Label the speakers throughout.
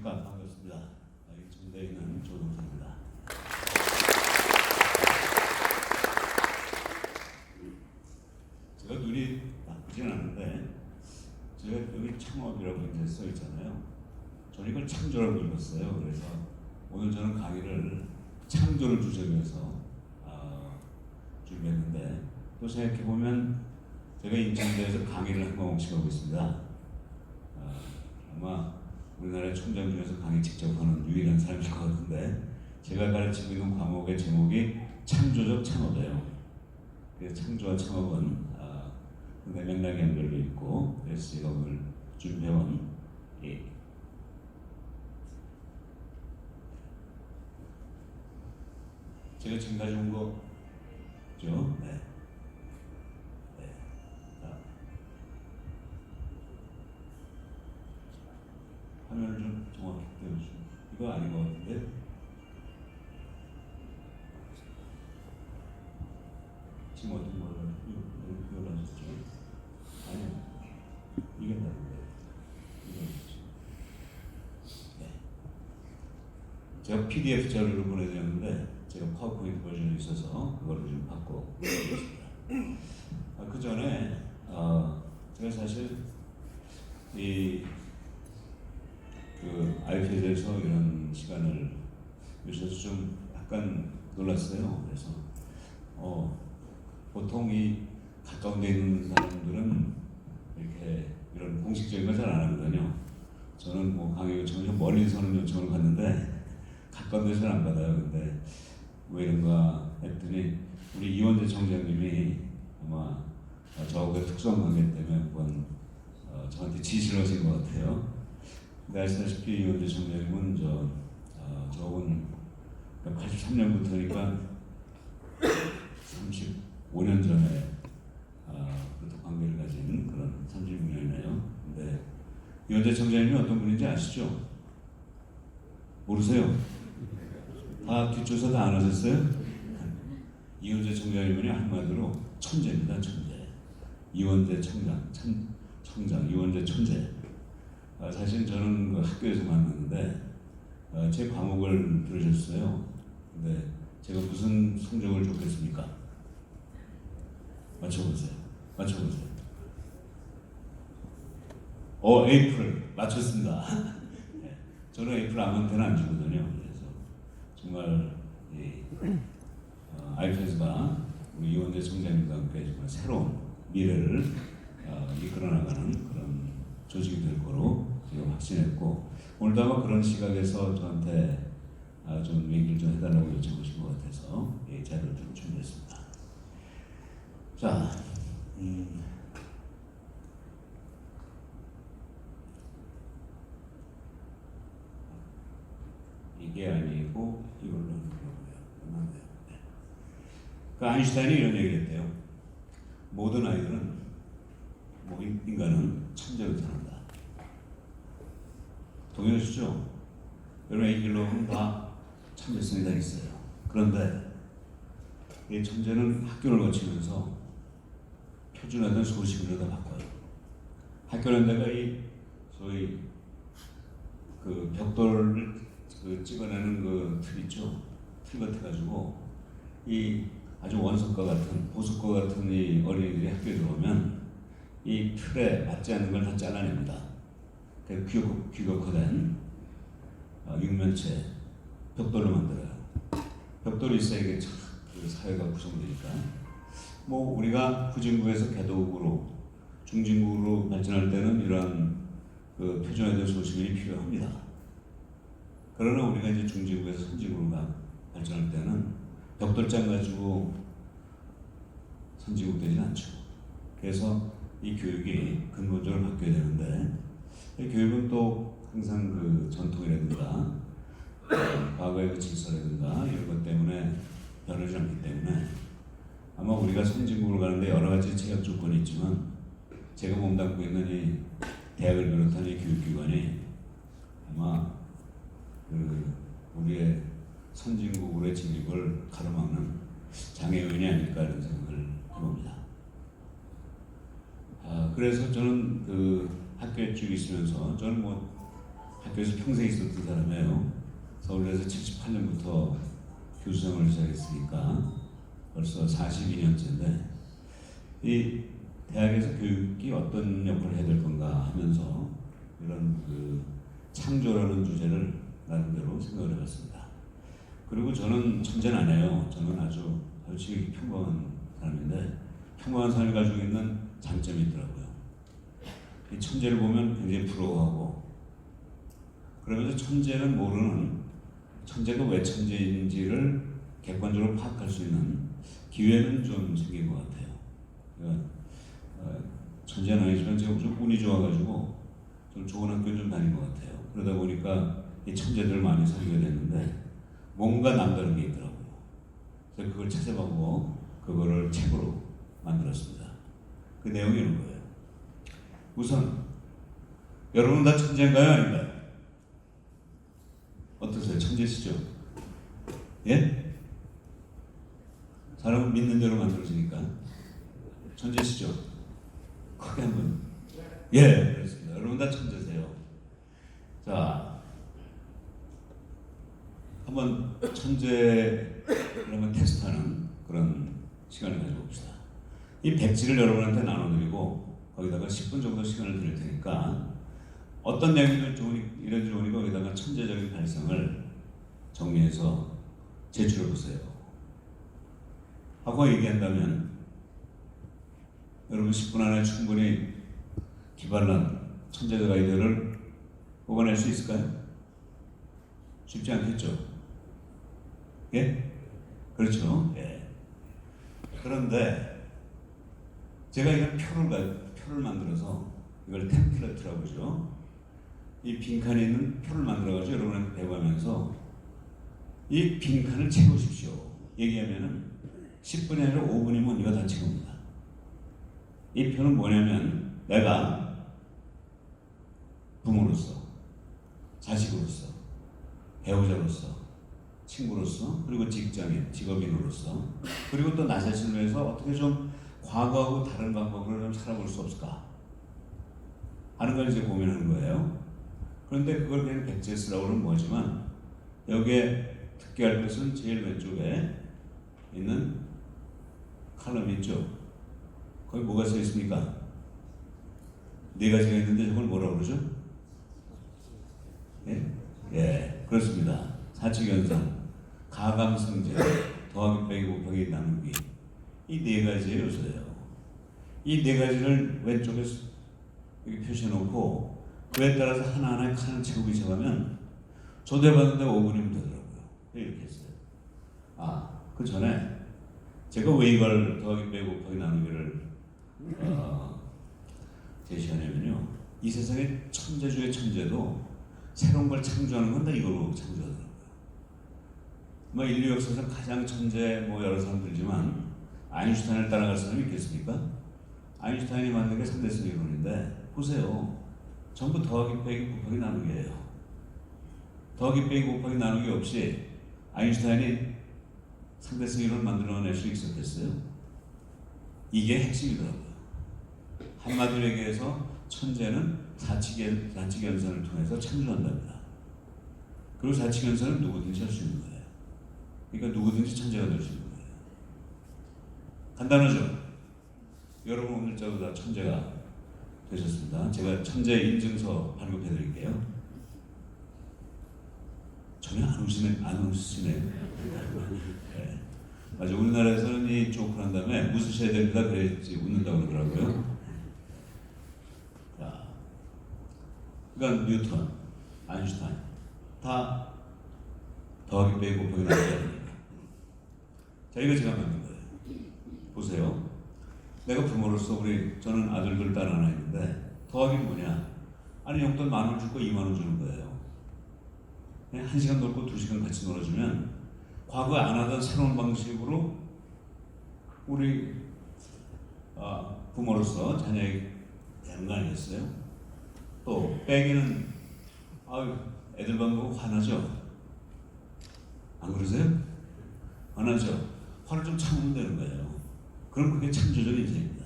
Speaker 1: 안녕하십니까. 반갑습니다. 정대에 있는 조동석입니다. 제가 눈이 나쁘진 않은데 제가 여기 창업이라고 이제 써 있잖아요. 저는 이걸 창조라고 읽었어요. 그래서 오늘 저는 강의를 창조를 주제로 해서 준비했는데 또 생각해 보면 제가 인천대에서 강의를 한 과목씩 하고 있습니다. 아마 우리나라 총장 중에서 강의 직접 하는 유일한 사람일 것 같은데 제가 가르치고 있는 과목의 제목이 창조적 창업이에요. 그래서 창조와 창업은 상당히 맥락이 연결되어 있고 그래서 제가 오늘 준비해온 제가 지금 가져온 거죠. 네. 화면을 좀 정확히 띄워주시면 이거 아닌 것 같은데 지금 어떤 걸로 이걸 하셨죠? 아니요 이게 다른데 이거 네. 제가 PDF 자료를 보내드렸는데 제가 파워포인트 버전이 있어서 그걸로 좀 바꿔 보겠습니다. 그 전에 제가 사실 아이패드에서 이런 시간을 요새서 좀 약간 놀랐어요. 그래서 보통 이 가까운 데 있는 사람들은 이렇게 이런 공식적인 걸 잘 안 하거든요. 저는 뭐 강의 요청을 멀리서는 요청을 받는데 가까운 데서 잘 안 받아요. 근데 왜 이런가 했더니 우리 이원재 청장님이 아마 저하고의 특수한 관계 때문에 한번 저한테 지시를 하신 것 같아요. 근데 아시다시피 이원재 청장님은 저하고는 83년부터니까 35년 전에 부터 관계를 가진 그런 36년이네요. 근데 이원재 청장님이 어떤 분인지 아시죠? 모르세요? 다 뒷조사 다 안 하셨어요? 이원재 청장님은 한마디로 천재입니다. 천재. 이원재 청장 이원재 천재. 사실 저는 그 학교에서 만났는데 제 과목을 들으셨어요. 근데 제가 무슨 성적을 줬겠습니까? 맞춰보세요. 에이프를 맞췄습니다. 네. 저는 에이프를 아무한테나 안 주거든요. 그래서 정말 아이패스가 우리 이원재 총장님과 함께 정말 새로운 미래를 이끌어나가는 그런 조직이 될 거로 제가 확신했고 오늘도 아마 그런 시각에서 저한테 좀 얘기를 좀 해달라고 요청하신 것 같아서 자료를 좀 준비했습니다. 자, 이게 아니고 이걸로 하는 거고요. 네. 그 아인슈타인이 이런 얘기를 했대요. 모든 아이들은 인간은 천재로 태어난다. 동의하시죠? 여러분 애기로 다 천재성이 다 있어요. 그런데 이 천재는 학교를 거치면서 표준화된 소식으로 다 바꿔요. 학교는 내가 소위 그 벽돌을 찍어내는 그 틀 있죠. 틀 같아가지고 이 아주 원석과 같은 보석과 같은 이 어린이들이 학교에 들어오면 이 틀에 맞지 않는 걸 다 잘라냅니다. 그 규격화된 육면체 벽돌로 만들어요. 벽돌이 있어야 이게 그 사회가 구성되니까. 뭐 우리가 후진국에서 개도국으로 중진국으로 발전할 때는 이런 그 표준화된 소식이 필요합니다. 그러나 우리가 이제 중진국에서 선진국으로 발전할 때는 벽돌장 가지고 선진국 되지는 않죠. 그래서 이 교육이 근본적으로 바뀌어야 되는데 이 교육은 또 항상 그 전통이라든가 과거의 그 질서라든가 이런 것 때문에 변하지 않기 때문에 아마 우리가 선진국으로 가는데 여러 가지 제약 조건이 있지만 제가 몸담고 있는 이 대학을 비롯한 이 교육기관이 아마 우리의 선진국으로의 진입을 가로막는 장애 요인이 아닐까 이런 생각을 해봅니다. 그래서 저는 그 학교에 쭉 있으면서 저는 뭐 학교에서 평생 있었던 사람이에요. 서울에서 78년부터 교수생활을 시작했으니까 벌써 42년째인데 이 대학에서 교육이 어떤 역할을 해야 될 건가 하면서 이런 그 창조라는 주제를 나름대로 생각을 해봤습니다. 그리고 저는 천재는 아니에요. 저는 아주 지극히 평범한 사람인데 평범한 사람이 가지고 있는 장점이 있더라고요. 이 천재를 보면 굉장히 부러워하고 그러면서 천재는 모르는 천재가 왜 천재인지를 객관적으로 파악할 수 있는 기회는 좀 생긴 것 같아요. 그러니까 천재는 아니지만 제가 좀 운이 좋아가지고 좀 좋은 학교 좀 다닌 것 같아요. 그러다 보니까 이 천재들을 많이 사귀게 됐는데 뭔가 남다른 게 있더라고요. 그래서 그걸 찾아보고 그거를 책으로 만들었습니다. 그 내용이 이런 거예요. 우선 여러분 다 천재인가요? 아닌가요? 어떠세요? 천재시죠? 예? 사람은 믿는 대로 만들어지니까 천재시죠? 크게 한번 예, 그렇습니다. 여러분 다 천재세요. 자, 한번 천재 그러면 테스트하는 그런 시간을 가져봅시다. 이 백지를 여러분한테 나눠드리고 거기다가 10분 정도 시간을 드릴 테니까 어떤 내용이든 이런지 좋으니까 거기다가 천재적인 발상을 정리해서 제출해 보세요. 하고 얘기한다면 여러분 10분 안에 충분히 기발한 천재적 아이디어를 뽑아낼 수 있을까요? 쉽지 않겠죠? 예? 그렇죠? 예. 그런데 제가 이런 표를 만들어서 이걸 템플릿이라고 하죠. 이 빈칸에 있는 표를 만들어가지고 여러분한테 배워가면서 이 빈칸을 채우십시오. 얘기하면은 10분이 아니라 5분이면 이거 다 채웁니다. 이 표는 뭐냐면 내가 부모로서, 자식으로서, 배우자로서, 친구로서, 그리고 직장인, 직업인으로서, 그리고 또 나 자신을 위해서 어떻게 좀 과거하고 다른 방법으로 좀 살아볼 수 없을까 하는 걸 이제 고민하는 거예요. 그런데 그걸 그냥 백지에 쓰라고는 뭐지만 여기에 특기할 것은 제일 왼쪽에 있는 칼럼이 있죠. 거기 뭐가 써 있습니까? 네 가지가 있는데 저걸 뭐라고 그러죠? 예? 예, 그렇습니다. 사칙연산, 가감승제, 더하기 빼기 곱하기 나누기 이 네 가지의 요소예요. 이 네 가지를 왼쪽에 이렇게 표시해놓고 그에 따라서 하나하나의 칸을 채우기 시작하면 저도 해봤는데 5분이면 되더라고요. 이렇게 했어요. 그 전에 제가 왜 이걸 더하기 빼기 곱하기 나누기를 제시하냐면요. 이 세상의 천재 중의 천재도 새로운 걸 창조하는 건 다 이걸로 창조하더라고요. 인류 역사에서 가장 천재 여러 사람들이지만 아인슈타인을 따라갈 사람이 있겠습니까? 아인슈타인이 만든 게 상대성 이론인데 보세요. 전부 더하기 빼기 곱하기 나누기예요. 더하기 빼기 곱하기 나누기 없이 아인슈타인이 상대성 이론을 만들어낼 수 있었겠어요? 이게 핵심이더라고요. 한마디로 얘기해서 천재는 사칙연산을 통해서 창조한답니다. 그리고 사칙연산은 누구든지 할 수 있는 거예요. 그러니까 누구든지 천재가 될 수 있는 거예요. 간단하죠? 여러분 오늘자도 다 천재가 되셨습니다. 제가 천재 인증서 발급해 드릴게요. 전혀 안 웃으시네요. 네. 맞아, 우리나라에서는 이 조크를 한 다음에 웃으셔야 됩니다. 그래야지 웃는다고 그러더라고요. 자, 그러니까 뉴턴, 아인슈타인 다 더하기 빼기 곱하기 나누기 아닙니까? 자, 이거 제가 만든 거예요. 보세요. 내가 부모로서 저는 아들들 딸 하나 있는데 더하기 뭐냐? 아니 용돈 10,000원 줄 거 20,000원 주는 거예요. 1시간 놀고 2시간 같이 놀아주면 과거에 안 하던 새로운 방식으로 우리 부모로서 자녀에게 되는 거 아니겠어요? 또 빼기는 애들 방 보고 화나죠? 안 그러세요? 화나죠? 화를 좀 참으면 되는 거예요. 그럼 그게 창조적인 인생입니다.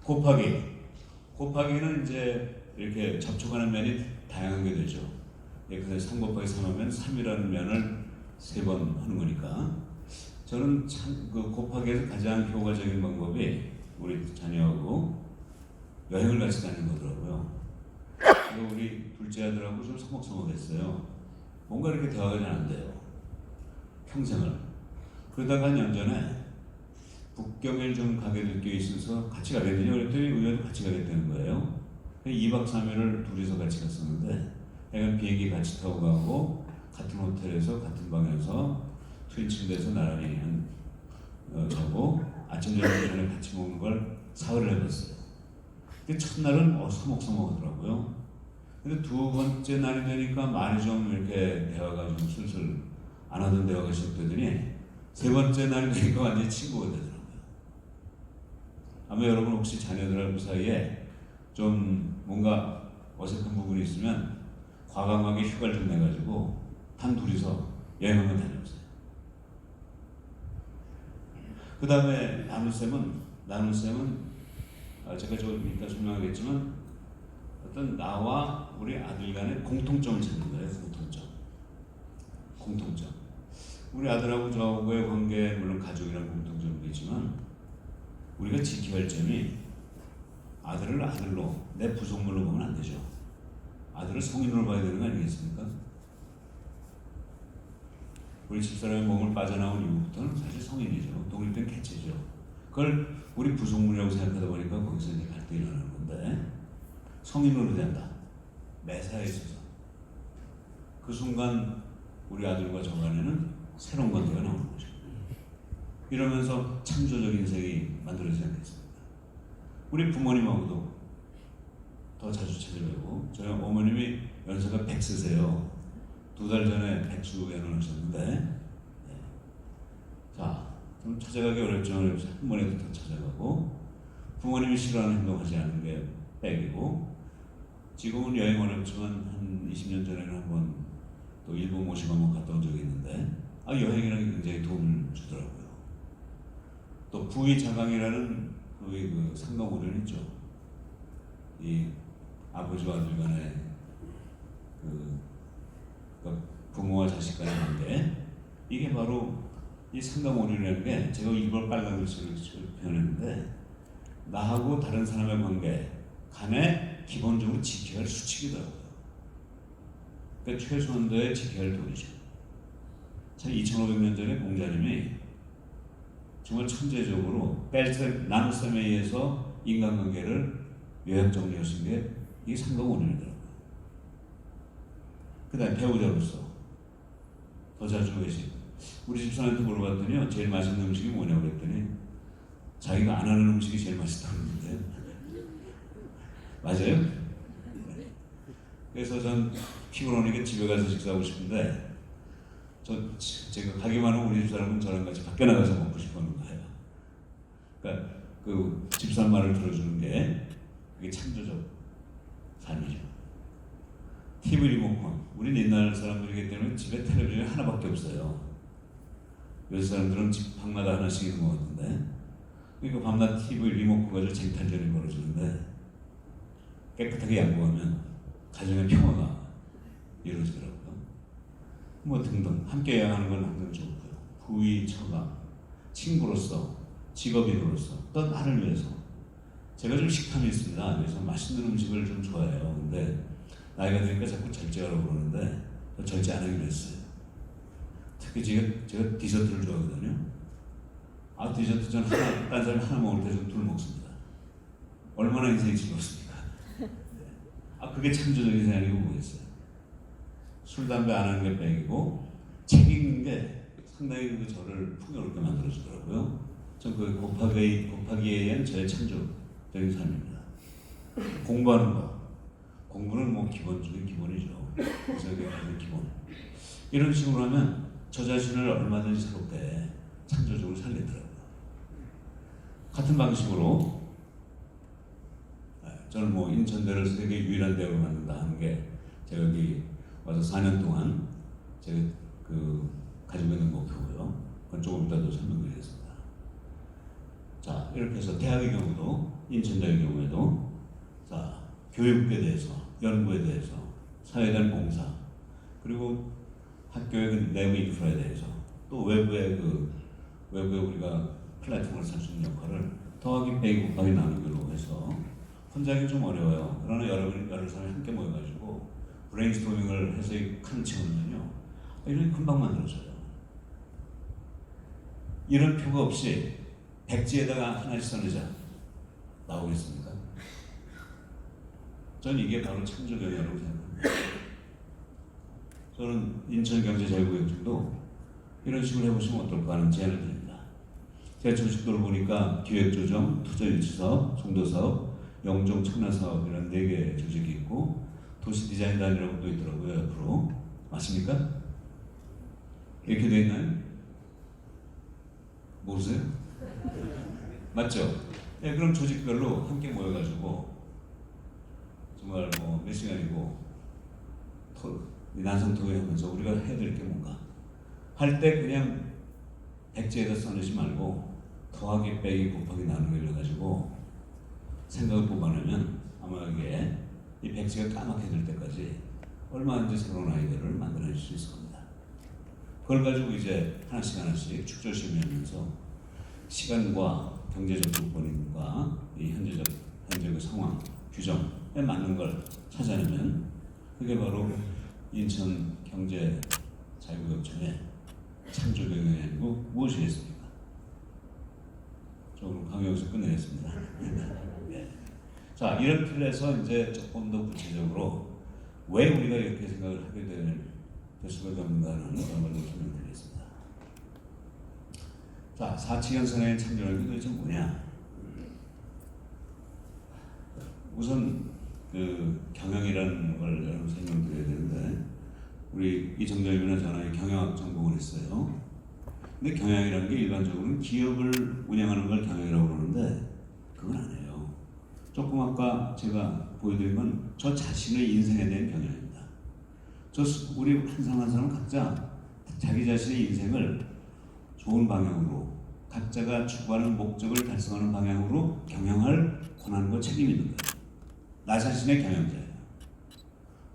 Speaker 1: 곱하기는 이제 이렇게 접촉하는 면이 다양한 게 되죠. 예, 그래서 3 곱하기 3 하면 3이라는 면을 3번 하는 거니까 저는 참 그 곱하기에서 가장 효과적인 방법이 우리 자녀하고 여행을 같이 다니는 거더라고요. 그리고 우리 둘째 아들하고 좀 서먹서먹했어요. 뭔가 이렇게 대화가 잘 안 돼요. 평생을. 그러다가 한 년 전에 북경에 좀 가게 될 게 있어서 같이 가겠더니 그랬더니 의외로 같이 가겠다는 거예요. 2박 3일을 둘이서 같이 갔었는데 애가 비행기 같이 타고 가고 같은 호텔에서 같은 방에서 트윈 침대에서 나란히 자고 아침 저녁 전에 같이 먹는 걸 사흘을 해봤어요. 근데 첫날은 서먹서먹하더라고요. 근데 두 번째 날이 되니까 말이 좀 이렇게 대화가 좀 슬슬 안 하던 대화가 시작되더니 세 번째 날이 되니까 완전히 친구가 되더라고요. 아마 여러분 혹시 자녀들하고 사이에 좀 뭔가 어색한 부분이 있으면 과감하게 휴가를 좀 내가지고 단 둘이서 여행 한번 다녀보세요. 그 다음에 나눌셈은 제가 좀 이따 설명하겠지만 어떤 나와 우리 아들 간의 공통점을 찾는 거예요. 공통점. 우리 아들하고 저하고의 관계, 물론 가족이라는 공통점도 있지만 우리가 지켜야 할 점이 아들을 아들로, 내 부속물로 보면 안 되죠. 아들을 성인으로 봐야 되는 거 아니겠습니까? 우리 집사람의 몸을 빠져나온 이후부터는 사실 성인이죠. 독립된 개체죠. 그걸 우리 부속물이라고 생각하다 보니까 거기서 이제 갈등이 일어나는 건데 성인으로 된다. 매사에 있어서 그 순간 우리 아들과 저 간에는 새로운 관계가 나오는 거죠. 이러면서 창조적인 인생이 만들어지지 않겠습니까? 우리 부모님하고도 더 자주 찾으려고 저희 어머님이 연세가 100세세요. 2달 전에 백수 연원하셨는데 네. 자, 좀 찾아가기 어렵지만 한 번에도 더 찾아가고 부모님이 싫어하는 행동하지 않는 게 백이고 지금은 여행 어렵지만 한 20년 전에는 한번 또 일본 모시고 한번 갔다 온 적이 있는데 여행이라는 게 굉장히 도움을 주더라고요. 또 부의자강이라는 그 상가모델 있죠. 이 아버지와 아들 간의 그러니까 부모와 자식 간의 관계 이게 바로 이 상가모델이라는 게 제가 일본 빨간 글씨로 표현했는데 나하고 다른 사람의 관계 간에 기본적으로 지켜야 할 수칙이더라고요. 그러니까 최소한도의 지켜야 할 도리죠. 참 2500년 전에 공자님이 정말 천재적으로 나눗셈에 의해서 인간관계를 요약 정리하신 게 이게 상가모델이더라고요. 그 다음에 배우자로서 더 자주 외식. 우리 집사람한테 물어봤더니요. 제일 맛있는 음식이 뭐냐고 그랬더니 자기가 안 하는 음식이 제일 맛있다고 그러는데 맞아요? 그래서 전 피곤하니까 집에 가서 식사하고 싶은데 제가 가기만 하면 우리 집사람은 저랑 같이 밖에 나가서 먹고 싶어하는 거예요. 그러니까 그 집사람 말을 들어주는 게 그게 창조적 삶이죠. TV 리모컨. 우린 옛날 사람들이기 때문에 집에 텔레비전이 하나밖에 없어요. 요새 사람들은 집 방마다 하나씩 있는 것 같은데 그러니까 밤낮 TV 리모컨 가지고 쟁탈전이 벌어지는데 깨끗하게 양보하면 가정의 평화가 이루어지더라고요. 뭐 등등 함께 여행하는 건 항상 좋고요. 부위, 처가, 친구로서, 직업인으로서 또 나를 위해서 제가 좀 식탐이 있습니다. 그래서 맛있는 음식을 좀 좋아해요. 근데 나이가 드니까 자꾸 절제하라고 그러는데 절제 안 하기로 했어요. 특히 제가 디저트를 좋아하거든요. 디저트 전 딴 사람 하나 먹을 때 좀 둘 먹습니다. 얼마나 인생이 즐겁습니까? 그게 창조적인 인생이고 뭐겠어요. 술, 담배 안 하는 게 백이고 책 읽는 게 상당히 저를 풍요롭게 만들어주더라고요. 전 그 곱하기에 의한 저의 창조적인 삶입니다. 공부하는 거. 공부는 뭐 기본 중에 기본이죠. 세계의 기본. 이런 식으로 하면 저 자신을 얼마든지 새롭게 창조적으로 살리더라고요. 같은 방식으로 저는 뭐 인천대를 세계 유일한 대학으로 만든다 하는 게 제가 여기 와서 4년 동안 제가 가지고 있는 목표고요. 그건 조금 이따도 설명드리겠습니다. 자, 이렇게 해서 대학의 경우도 인천대의 경우에도 자, 교육에 대해서 연구에 대해서 사회단 공사, 그리고 학교의 그 내부 인프라에 대해서, 또 외부의 우리가 플랫폼을 살 수 있는 역할을 더하기 빼기 곱하기 나누기로 해서 혼자 하기 좀 어려워요. 그러나 여러 사람이 함께 모여가지고 브레인스토밍을 해서 이 칸을 채우면요, 이런 금방 만들어져요. 이런 표가 없이 백지에다가 하나씩 써내자 나오겠습니까? 저는 이게 바로 창조경이라고 생각합니다. 저는 인천경제자유구역청도 이런 식으로 해보시면 어떨까 하는 제안을 드립니다. 제가 조직도를 보니까 기획조정, 투자유치사업, 송도사업, 영종 청라사업 이런 4개 조직이 있고 도시디자인단이라고 또 있더라고요. 옆으로. 맞습니까? 이렇게 돼 있나요? 모르세요? 맞죠? 네, 그럼 조직별로 함께 모여가지고 정말 뭐 몇 시간이고 난성토의하면서 우리가 해야 될 게 뭔가 할 때 그냥 백지에다 써내지 말고 더하기 빼기 곱하기 나누기를 해가지고 생각을 뽑아내면 아마 이게 이 백지가 까맣게 될 때까지 얼마든지 새로운 아이디어를 만들어낼 수 있을 겁니다. 그걸 가지고 이제 하나씩 축조심의하면서 시간과 경제적 조건과 이 현재의 그 상황, 규정에 맞는 걸 찾아내면 그게 바로 인천경제자유구역청의 창조경영이 아니고 무엇이겠습니까? 저 오늘 강의 여기서 끝내겠습니다. 네. 자, 이런 틀에서 이제 조금 더 구체적으로 왜 우리가 이렇게 생각을 하게 될 수가 없는가는 그런 걸로 설명드리겠습니다. 자, 사치경선의 창조라는 게 도대체 뭐냐? 우선 그 경영이라는 걸 여러분 설명드려야 되는데, 우리 이정렬이나 저는 경영학 전공을 했어요. 근데 경영이라는 게 일반적으로는 기업을 운영하는 걸 경영이라고 그러는데 그건 아니에요. 조금 아까 제가 보여드린 건 저 자신의 인생에 대한 경영입니다. 우리 한 사람 한 사람 각자 자기 자신의 인생을 좋은 방향으로 각자가 추구하는 목적을 달성하는 방향으로 경영할 권한과 책임이 있는 거예요. 나 자신의 경영자예요.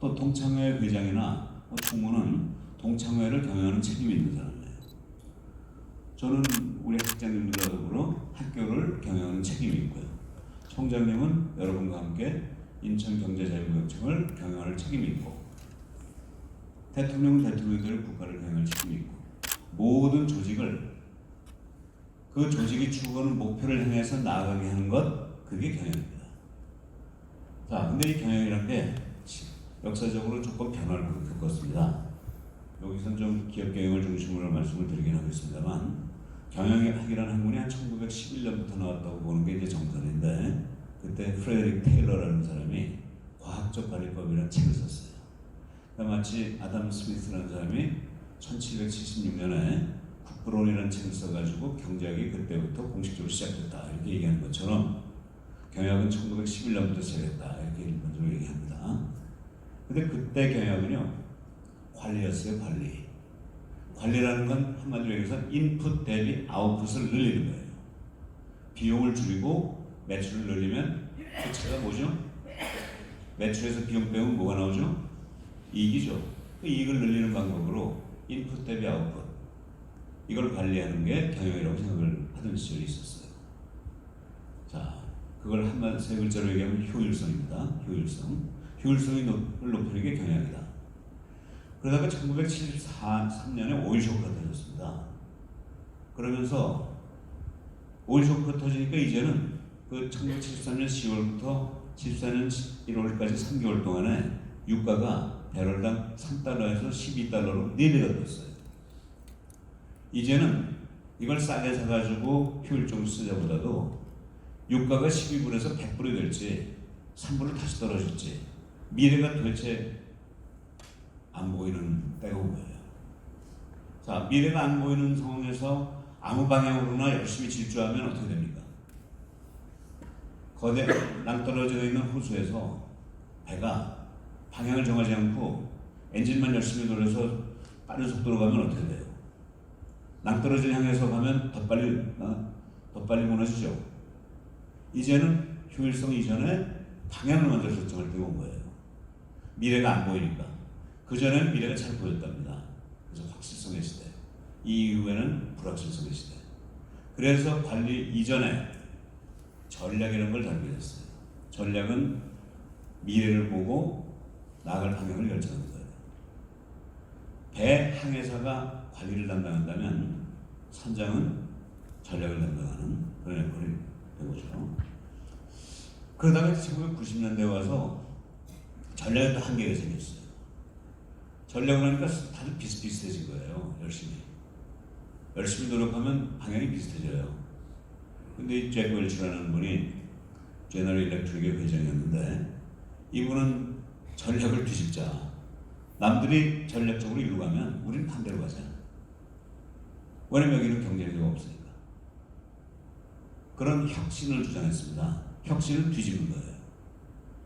Speaker 1: 또 동창회 회장이나 총무는 동창회를 경영하는 책임이 있는 사람이에요. 저는 우리 학장님들과 더불어 학교를 경영하는 책임이 있고요. 총장님은 여러분과 함께 인천경제자유구역청을 경영할 책임이 있고, 대통령은 대통령대로 국가를 경영할 책임이 있고, 모든 조직을 그 조직이 추구하는 목표를 향해서 나아가게 하는 것, 그게 경영입니다. 자, 근데 이 경영이라는 게 역사적으로 조금 변화를 겪었습니다. 여기서는 좀 기업 경영을 중심으로 말씀을 드리긴 하겠습니다만, 경영학이라는 학문이 한 1911년부터 나왔다고 보는 게 이제 정설인데, 그때 프레데릭 테일러라는 사람이 과학적 관리법이라는 책을 썼어요. 그러니까 마치 아담 스미스라는 사람이 1776년에 국부론이라는 책을 써가지고 경제학이 그때부터 공식적으로 시작됐다 이렇게 얘기하는 것처럼 경영학은 1911년부터 시작했다 이렇게 일반적으로 얘기합니다. 근데 그때 경영학은요, 관리였어요. 관리라는 건 한마디로 얘기해서 인풋 대비 아웃풋을 늘리는 거예요. 비용을 줄이고 매출을 늘리면 대체가 뭐죠? 매출에서 비용 빼면 뭐가 나오죠? 이익이죠. 그 이익을 늘리는 방법으로 인풋 대비 아웃풋, 이걸 관리하는 게 경영이라고 생각을 하던 시절이 있었어요. 자, 그걸 세 글자로 얘기하면 효율성입니다. 효율성이 높이는 게 경영이다. 그러다가 1973년에 오일 쇼크가 터졌습니다. 그러면서 오일 쇼크가 터지니까 이제는 그 1973년 10월부터 74년 1월까지 3개월 동안에 유가가 배럴당 3달러에서 12달러로 4배가 됐어요. 이제는 이걸 싸게 사가지고 효율적으로 쓰자보다도 유가가 12불에서 100불이 될지 3불을 다시 떨어질지 미래가 도대체 안 보이는 때가 온 거예요. 자, 미래가 안 보이는 상황에서 아무 방향으로나 열심히 질주하면 어떻게 됩니까? 거대 낭떠러져 있는 호수에서 배가 방향을 정하지 않고 엔진만 열심히 돌려서 빠른 속도로 가면 어떻게 돼요? 낭떠러지를 향해서 가면 더 빨리 무너지죠. 이제는 효율성 이전에 방향을 먼저 설정할 때가 온 거예요. 미래가 안 보이니까. 그전에는 미래가 잘 보였답니다. 그래서 확실성의 시대, 이 이후에는 불확실성의 시대. 그래서 관리 이전에 전략이라는 걸 다루게 됐어요. 전략은 미래를 보고 나아갈 방향을 결정하는 거예요. 배 항해사가 관리를 담당한다면 선장은 전략을 담당하는 그런 역할이 된 거죠. 그러다가 1990년대에 와서 전략에 또 한계가 생겼어요. 전략을 하니까 다들 비슷비슷해진 거예요. 열심히 노력하면 방향이 비슷해져요. 근데 이 잭 웰치라는 분이 제너럴 일렉트릭의 회장이었는데, 이분은 전략을 뒤집자. 남들이 전략적으로 이리로 가면 우리는 반대로 가자. 왜냐면 여기는 경쟁력이 없으니까. 그런 혁신을 주장했습니다. 혁신은 뒤집는 거예요.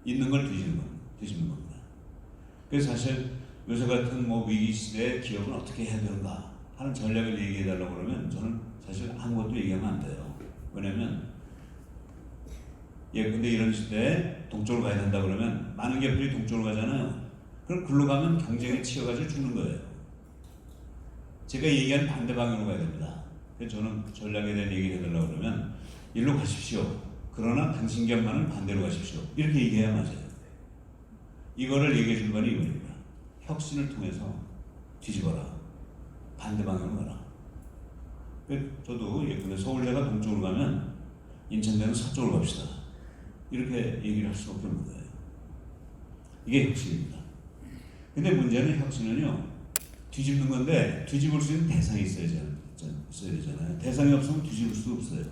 Speaker 1: 있는 걸 뒤집는 겁니다. 그래서 사실 요새 같은 위기 시대에 기업은 어떻게 해야 되는가 하는 전략을 얘기해 달라고 그러면 저는 사실 아무것도 얘기하면 안 돼요. 왜냐면 근데 이런 시대에 동쪽으로 가야 된다 그러면 많은 기업들이 동쪽으로 가잖아요. 그럼 글로 가면 경쟁에 치여가지고 죽는 거예요. 제가 얘기하는 반대 방향으로 가야 됩니다. 그래서 저는 전략에 대한 얘기를 해달라고 그러면 일로 가십시오. 그러나 당신 기업만은 반대로 가십시오. 이렇게 얘기해야 맞아요. 이거를 얘기해 준 건 이거입니다. 혁신을 통해서 뒤집어라. 반대 방향으로 가라. 저도 근데 서울대가 동쪽으로 가면 인천대는 서쪽으로 갑시다. 이렇게 얘기를 할 수밖에 없는 거예요. 이게 혁신입니다. 근데 문제는 혁신은요, 뒤집는 건데 뒤집을 수 있는 대상이 있어야 되잖아요. 대상이 없으면 뒤집을 수도 없어요.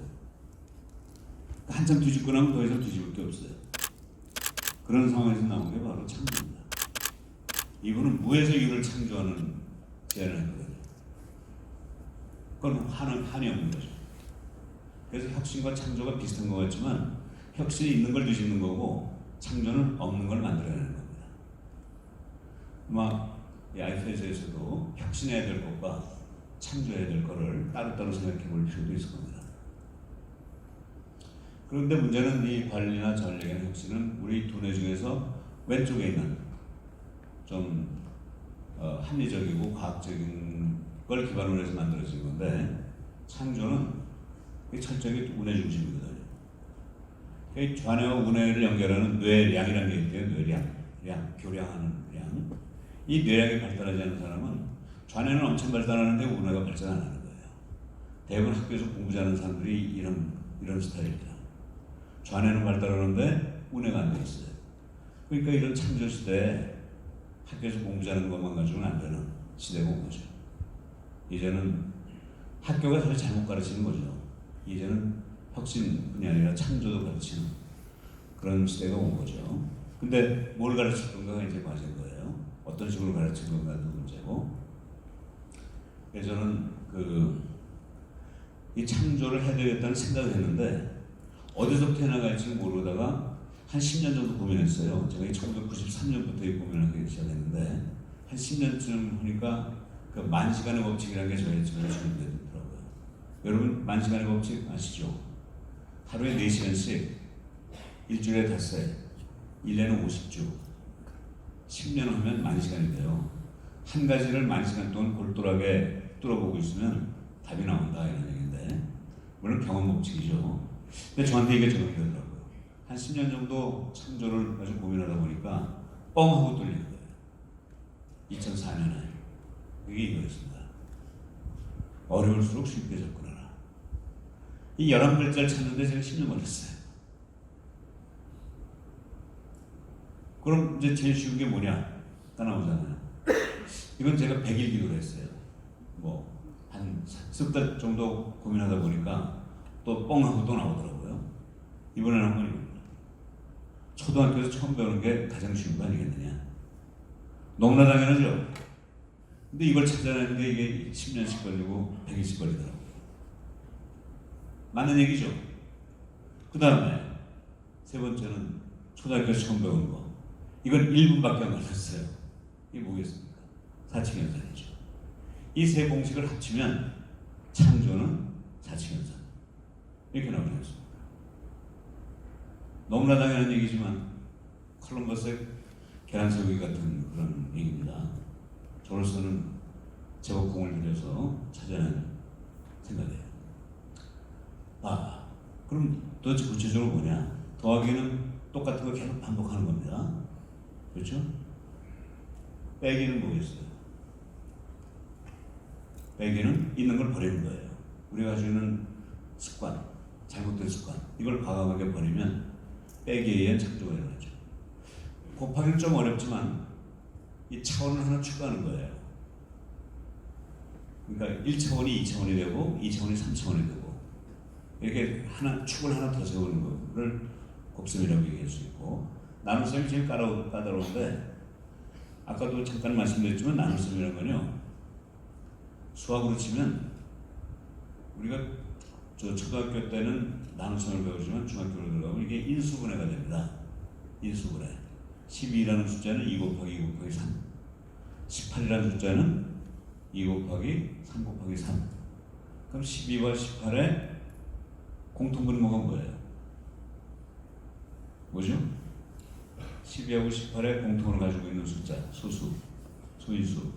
Speaker 1: 한참 뒤집고 나면 더 이상 뒤집을 게 없어요. 그런 상황에서 나온 게 바로 창조입니다. 이분은 무에서 유를 창조하는 제안을 했거든요. 그건 한이 없는 거죠. 그래서 혁신과 창조가 비슷한 것 같지만 혁신이 있는 걸 뒤집는 거고 창조는 없는 걸 만들어내는 겁니다. 아마 이 아이페이스에서도 혁신해야 될 것과 창조해야 될 것을 따로따로 생각해 볼 필요도 있을 겁니다. 그런데 문제는 이 관리나 전략이나 혁신은 우리 두뇌 중에서 왼쪽에 있는 좀 합리적이고 과학적인 걸 기반으로 해서 만들어진 건데, 창조는 철저하게 운의 중심이거든요. 좌뇌와 우뇌를 연결하는 뇌량이라는 게 있대요. 뇌량, 교량하는 량. 이 뇌량이 발달하지 않은 사람은 좌뇌는 엄청 발달하는데 우뇌가 발달 안 하는 거예요. 대부분 학교에서 공부 잘하는 사람들이 이런 스타일이다. 좌뇌는 발달하는데 우뇌가 안 돼 있어요. 그러니까 이런 창조 시대에 학교에서 공부 잘하는 것만 가지고는 안 되는 시대가 온 거죠. 이제는 학교가 사실 잘못 가르치는 거죠. 이제는 혁신뿐이 아니라 창조도 가르치는 그런 시대가 온 거죠. 근데 뭘 가르칠 건가가 이제 과제인 거예요. 어떤 식으로 가르칠 건가도 문제고. 그래서 저는 이 창조를 해야 되겠다는 생각을 했는데 어디서부터 해나갈지 모르다가 한 10년 정도 고민했어요. 제가 1993년부터 이 고민을 하기 시작했는데 한 10년쯤 하니까 그 만시간의 법칙이라는 게 저희 집에 주입되더라고요. 여러분 만시간의 법칙 아시죠? 하루에 4시간씩 일주일에 닷새 1년에 50주 10년 하면 만시간이 돼요. 한 가지를 만시간 동안 골똘하게 뚫어보고 있으면 답이 나온다 이런 얘기인데, 물론 경험 법칙이죠. 근데 저한테 이게 적용이 되더라고요. 한 10년 정도 창조를 아주 고민하다 보니까 뻥 하고 뚫리는 거예요. 2004년에 이게 이거였습니다. 어려울수록 쉽게 접근하라. 이 11글자를 찾는데 제가 10년 걸렸어요. 그럼 이제 제일 쉬운 게 뭐냐? 딱 나오잖아요. 이건 제가 100일 기도를 했어요. 한 10달 정도 고민하다 보니까 또 뻥하고 또 나오더라고요. 이번에는 한번 이겁니다. 초등학교에서 처음 배우는 게 가장 쉬운 거 아니겠느냐? 너무나 당연하죠? 근데 이걸 찾아내는데 이게 10년씩 걸리고 100일씩 걸리더라고요. 맞는 얘기죠? 그 다음에 세 번째는 초등학교에서 처음 배우는 거. 이건 1분밖에 안 걸렸어요. 이게 뭐겠습니까? 사칙연산이죠. 이 세 공식을 합치면 창조는 사칙연산. 이렇게 나오지 않습니까? 너무나 당연한 얘기지만 콜럼버스의 계란새우기 같은 그런 얘기입니다. 저로서는 제법 공을 들여서 찾아낸 생각이에요. 그럼 도대체 구체적으로 뭐냐? 더하기는 똑같은 거 계속 반복하는 겁니다. 그렇죠? 빼기는 뭐겠어요? 빼기는 있는 걸 버리는 거예요. 우리가 가지고 있는 습관, 잘못된 습관, 이걸 과감하게 버리면 빼기에 의한 창조가 일어나죠. 곱하기는 좀 어렵지만 이 차원을 하나 추가하는 거예요. 그러니까 1차원이 2차원이 되고 2차원이 3차원이 되고 이렇게 축을 하나 더 세우는 거를 곱셈이라고 얘기할 수 있고, 나눗셈이 제일 까다로운데 아까도 잠깐 말씀드렸지만 나눗셈이라는 건요, 수학으로 치면 우리가 초등학교 때는 나눗셈을 배우지만 중학교로 들어가면 이게 인수분해가 됩니다. 인수분해. 12라는 숫자는 2 곱하기 2 곱하기 3, 18이라는 숫자는 2 곱하기 3 곱하기 3. 그럼 12와 18의 공통분모가 뭐예요? 뭐죠? 12하고 18의 공통을 가지고 있는 숫자, 소수, 소인수.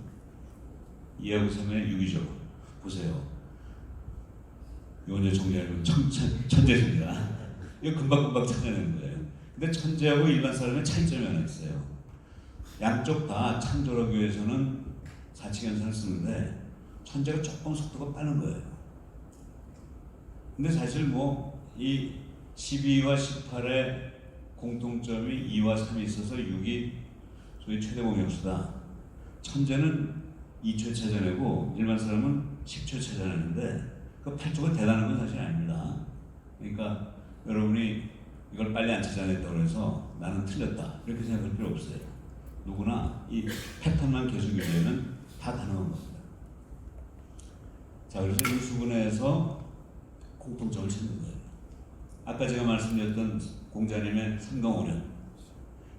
Speaker 1: 2하고 3의 6이죠. 보세요. 이거 이제 정리하면 천재입니다. 이거 금방금방 찾아내는 거예요. 근데 천재하고 일반 사람의 차이점이 하나 있어요. 양쪽 다 창조하기 위해서는 사칙연산을 쓰는데 천재가 조금 속도가 빠른 거예요. 근데 사실 이 12와 18의 공통점이 2와 3이 있어서 6이 소위 최대 공역수다. 천재는 2초에 찾아내고 일반 사람은 10초에 찾아내는데 그 8초가 대단한 건 사실 아닙니다. 그러니까 여러분이 이걸 빨리 안 찾아냈다고 해서 나는 틀렸다 이렇게 생각할 필요 없어요. 누구나 이 패턴만 계속 유지하면 다 가능한 겁니다. 자, 그래서 인수분해에서 공통점을 찾는 거예요. 아까 제가 말씀드렸던 공자님의 삼강오련,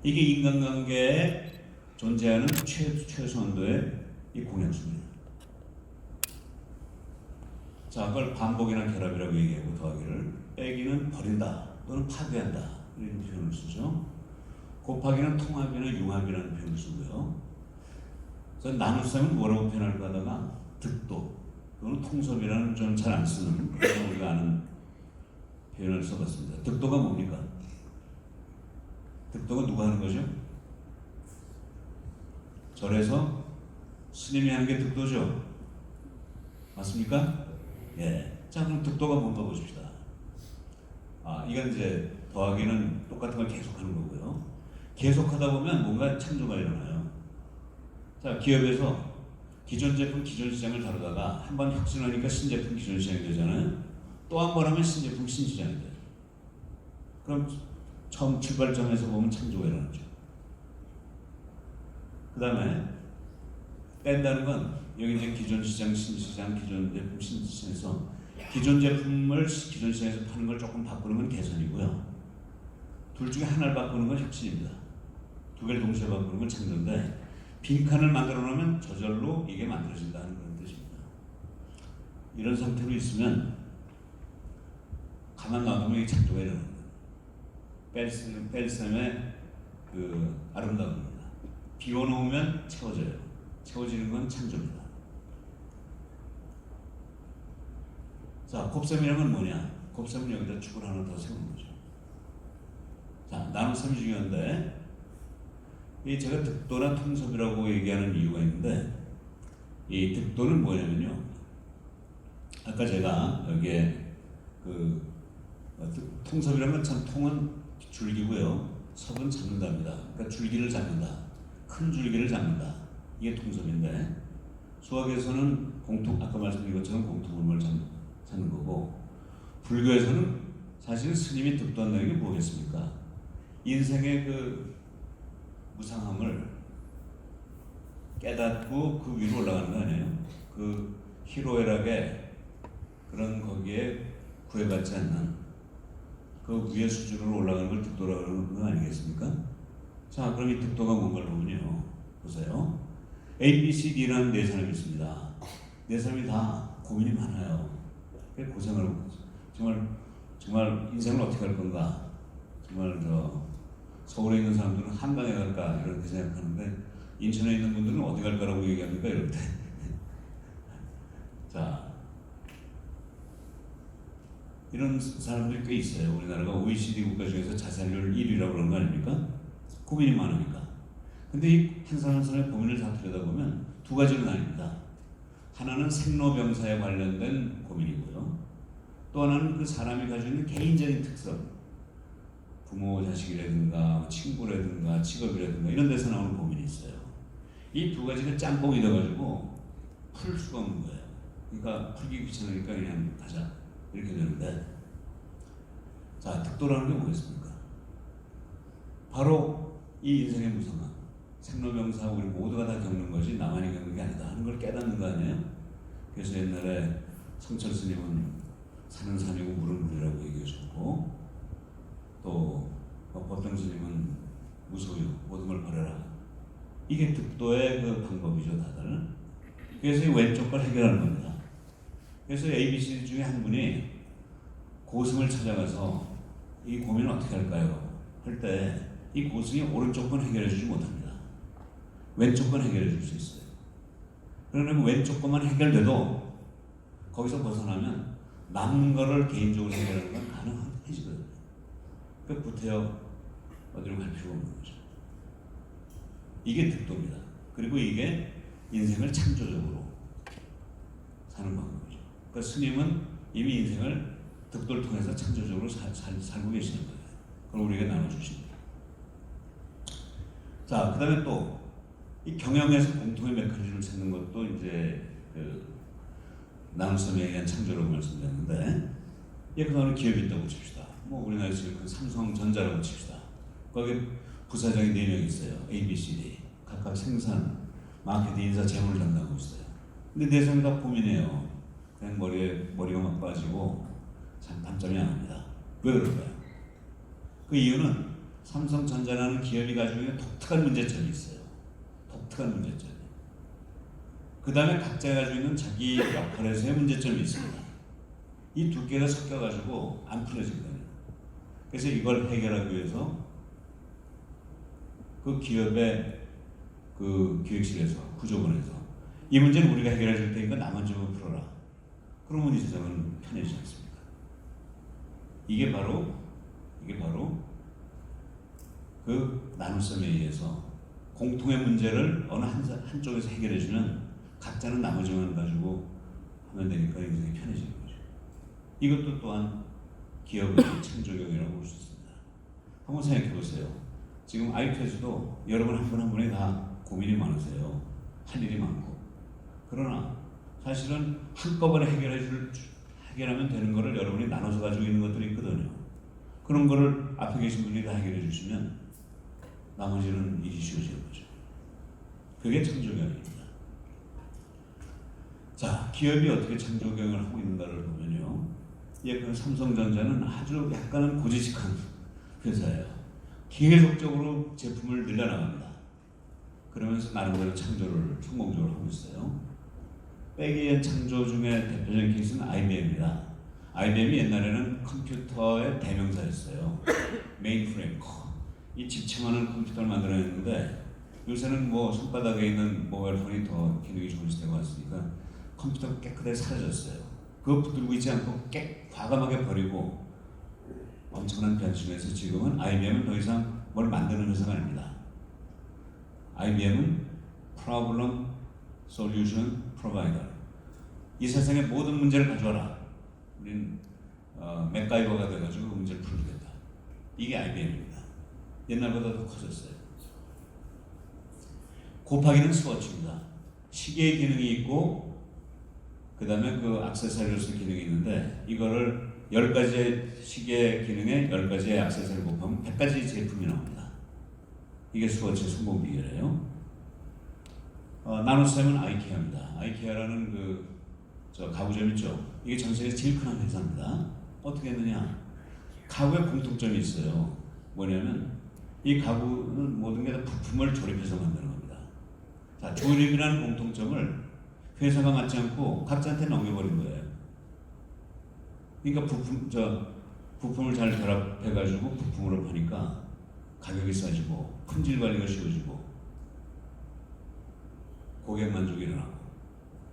Speaker 1: 이게 인간관계에 존재하는 최소한도의 이 공약수입니다. 자, 그걸 반복이나 결합이라고 얘기하고 더하기를, 빼기는 버린다 또는 파괴한다 이런 표현을 쓰죠. 곱하기는 통합이나 융합이라는 표현을 쓰고요. 그래서 나눗셈은 뭐라고 표현할까 하다가 득도 또는 통섭이라는 좀 잘 안 쓰는 우리가 아는 표현을 써봤습니다. 득도가 뭡니까? 득도가 누가 하는 거죠? 절에서 스님이 하는 게 득도죠? 맞습니까? 예. 자, 그럼 득도가 뭔가 보십시다. 이건 이제 더하기는 똑같은 걸 계속하는 거고요. 계속하다 보면 뭔가 창조가 일어나요. 자, 기업에서 기존 제품, 기존 시장을 다루다가 한번 혁신하니까 신제품, 기존 시장이 되잖아요. 또 한 번 하면 신제품, 신시장이 돼요. 그럼 처음 출발점에서 보면 창조가 일어나죠. 그 다음에 뺀다는 건 여기 이제 기존 시장, 신시장, 기존 제품, 신시장에서 기존 제품을 기존 시장에서 파는 걸 조금 바꾸는 건 개선이고요. 둘 중에 하나를 바꾸는 건 혁신입니다. 두 개를 동시에 바꾸는 건 창조인데, 빈칸을 만들어 놓으면 저절로 이게 만들어진다는 그런 뜻입니다. 이런 상태로 있으면 가만 놔두면 이게 창조가 일어납니다. 뺄셈의 그 아름다움입니다. 비워놓으면 채워져요. 채워지는 건 창조입니다. 자, 곱셈이란 건 뭐냐? 곱셈은 여기다 축을 하나 더 세우는 거죠. 자, 나눗셈이 중요한데, 이 제가 득도나 통섭이라고 얘기하는 이유가 있는데, 이 득도는 뭐냐면요, 아까 제가 여기에 통섭이라는 건 참, 통은 줄기고요, 섭은 잡는다입니다. 그러니까 줄기를 잡는다, 큰 줄기를 잡는다, 이게 통섭인데, 수학에서는 아까 말씀드린 것처럼 공통분모를 찾는 거고, 불교에서는 사실 스님이 득도한다는 게 뭐겠습니까? 인생의 그 무상함을 깨닫고 그 위로 올라가는 거 아니에요? 그 희로애락의 그런 거기에 구애받지 않는 그 위의 수준으로 올라가는 걸 득도라는 거 아니겠습니까? 자, 그럼 이 득도가 뭔가를 보면요, 보세요. A, B, C, D라는 네 사람이 있습니다. 네 사람이 다 고민이 많아요. 고생을 정말 인생을 어떻게 할 건가? 정말 서울에 있는 사람들은 한강에 갈까 이렇게 생각하는데 인천에 있는 분들은 어디 갈 거라고 얘기합니까? 이럴 때. 자, 이런 사람들이 꽤 있어요. 우리나라가 OECD 국가 중에서 자살률 1위라고 그런 거 아닙니까? 고민이 많으니까. 근데 이 한 사람 한 사람의 고민을 다 들여다보면 두 가지로 나뉩니다. 하나는 생로병사에 관련된 고민이고요. 또 하나는 그 사람이 가지고 있는 개인적인 특성, 부모, 자식이라든가 친구라든가 직업이라든가 이런 데서 나오는 고민이 있어요. 이 두 가지가 짬뽕이 돼가지고 풀 수가 없는 거예요. 그러니까 풀기 귀찮으니까 그냥 가자 이렇게 되는데, 자, 득도라는 게 뭐겠습니까? 바로 이 인생의 무상함, 생로병사 우리 모두가 다 겪는 거지 나만이 겪는 게 아니다 하는 걸 깨닫는 거 아니에요? 그래서 옛날에 성철 스님은 산은 산이고 물은 물이라고 얘기하셨고, 또 법정 스님은 무소유 모든 걸 버려라. 이게 득도의 그 방법이죠, 다들. 그래서 이 왼쪽 걸 해결하는 겁니다. 그래서 ABC 중에 한 분이 고승을 찾아가서 이 고민을 어떻게 할까요? 할 때 이 고승이 오른쪽 건 해결해 주지 못합니다. 왼쪽 건 해결해 줄 수 있어요. 그러면 왼쪽 것만 해결돼도 거기서 벗어나면 남는 거를 개인적으로 해결하는 건 가능해지거든요. 그 구태여 어디로 갈 필요가 없는 거죠. 이게 득도입니다. 그리고 이게 인생을 창조적으로 사는 방법이죠. 그러니까 스님은 이미 인생을 득도를 통해서 창조적으로 살고 계시는 거예요. 그걸 우리에게 나눠주십니다. 자, 그 다음에 또 이 경영에서 공통의 메커니즘을 찾는 것도 이제 그 나눗섬에 의한 창조라고 말씀드렸는데, 예컨대 기업이 있다고 칩시다. 뭐 우리나라에 지금 그 삼성전자라고 칩시다. 거기 부사장이 4명 있어요. A, B, C, D. 각각 생산, 마케팅, 인사, 재무를 담당하고 있어요. 근데 네 사람이 다 고민해요. 그냥 머리가 막 빠지고 참 단점이 안 합니다. 왜 그럴까요? 그 이유는 삼성전자라는 기업이 가지고 있는 독특한 문제점이 있어요. 독특한 문제점. 그 다음에 각자 가지고 있는 자기 역할에서의 문제점이 있습니다. 이 두 개가 섞여가지고 안 풀어지거든요. 그래서 이걸 해결하기 위해서 그 기업의 그 기획실에서, 구조본에서 이 문제는 우리가 해결해 줄 테니까 나만 좀 풀어라. 그러면 이 세상은 편해지지 않습니까? 이게 바로 그 나눗섬에 의해서 공통의 문제를 어느 한쪽에서 해결해주면 각자는 나머지만 가지고 하면 되니까 인생이 편해지는 거죠. 이것도 또한 기업의 창조경이라고 볼 수 있습니다. 한번 생각해 보세요. 지금 IT에서도 여러분 한 분 한 분이 다 고민이 많으세요. 할 일이 많고. 그러나 사실은 한꺼번에 해결하면 되는 거를 여러분이 나눠서 가지고 있는 것들이 있거든요. 그런 거를 앞에 계신 분이 다 해결해 주시면 나머지는 일이 쉬워지는 거죠. 그게 창조경입니다. 자, 기업이 어떻게 창조경을 하고 있는가를 보면요. 예컨대 삼성전자는 아주 약간은 고지식한 회사예요. 계속적으로 제품을 늘려나갑니다. 그러면서 나름대로 창조를 성공적으로 하고 있어요. 빼기의 창조 중에 대표적인 케이스는 IBM입니다. IBM이 옛날에는 컴퓨터의 대명사였어요. 메인프레임, 이 집착하는 컴퓨터를 만들어냈는데 요새는 뭐 손바닥에 있는 모바일 폰이 더 기능이 좋은 시대가 왔으니까 컴퓨터가 깨끗하게 사라졌어요. 그거 붙들고 있지 않고 과감하게 버리고 엄청난 변신해서 지금은 IBM은 더 이상 뭘 만드는 회사가 아닙니다. IBM은 Problem Solution Provider. 이 세상의 모든 문제를 가져와라. 우리는 맥가이버가 돼가지고 문제를 풀어주겠다. 이게 IBM입니다. 옛날보다 더 커졌어요. 곱하기는 스워치입니다. 시계의 기능이 있고 그 다음에 그 액세서리로서 기능이 있는데 이거를 10가지의 시계 기능에 10가지의 액세서리 곱하면 100가지 제품이 나옵니다. 이게 스워치의 성공 비결이에요. 나눗섬은 아이케아입니다. 아이케아라는 가구점 있죠. 이게 전 세계 제일 큰 회사입니다. 어떻게 했느냐? 가구에 공통점이 있어요. 뭐냐면 이 가구는 모든 게 다 부품을 조립해서 만드는 겁니다. 자, 조립이라는 공통점을 회사가 맞지 않고 각자한테 넘겨버린 거예요. 그러니까 부품을 잘 결합해가지고 부품으로 파니까 가격이 싸지고 품질 관리가 쉬워지고 고객 만족이 일어나고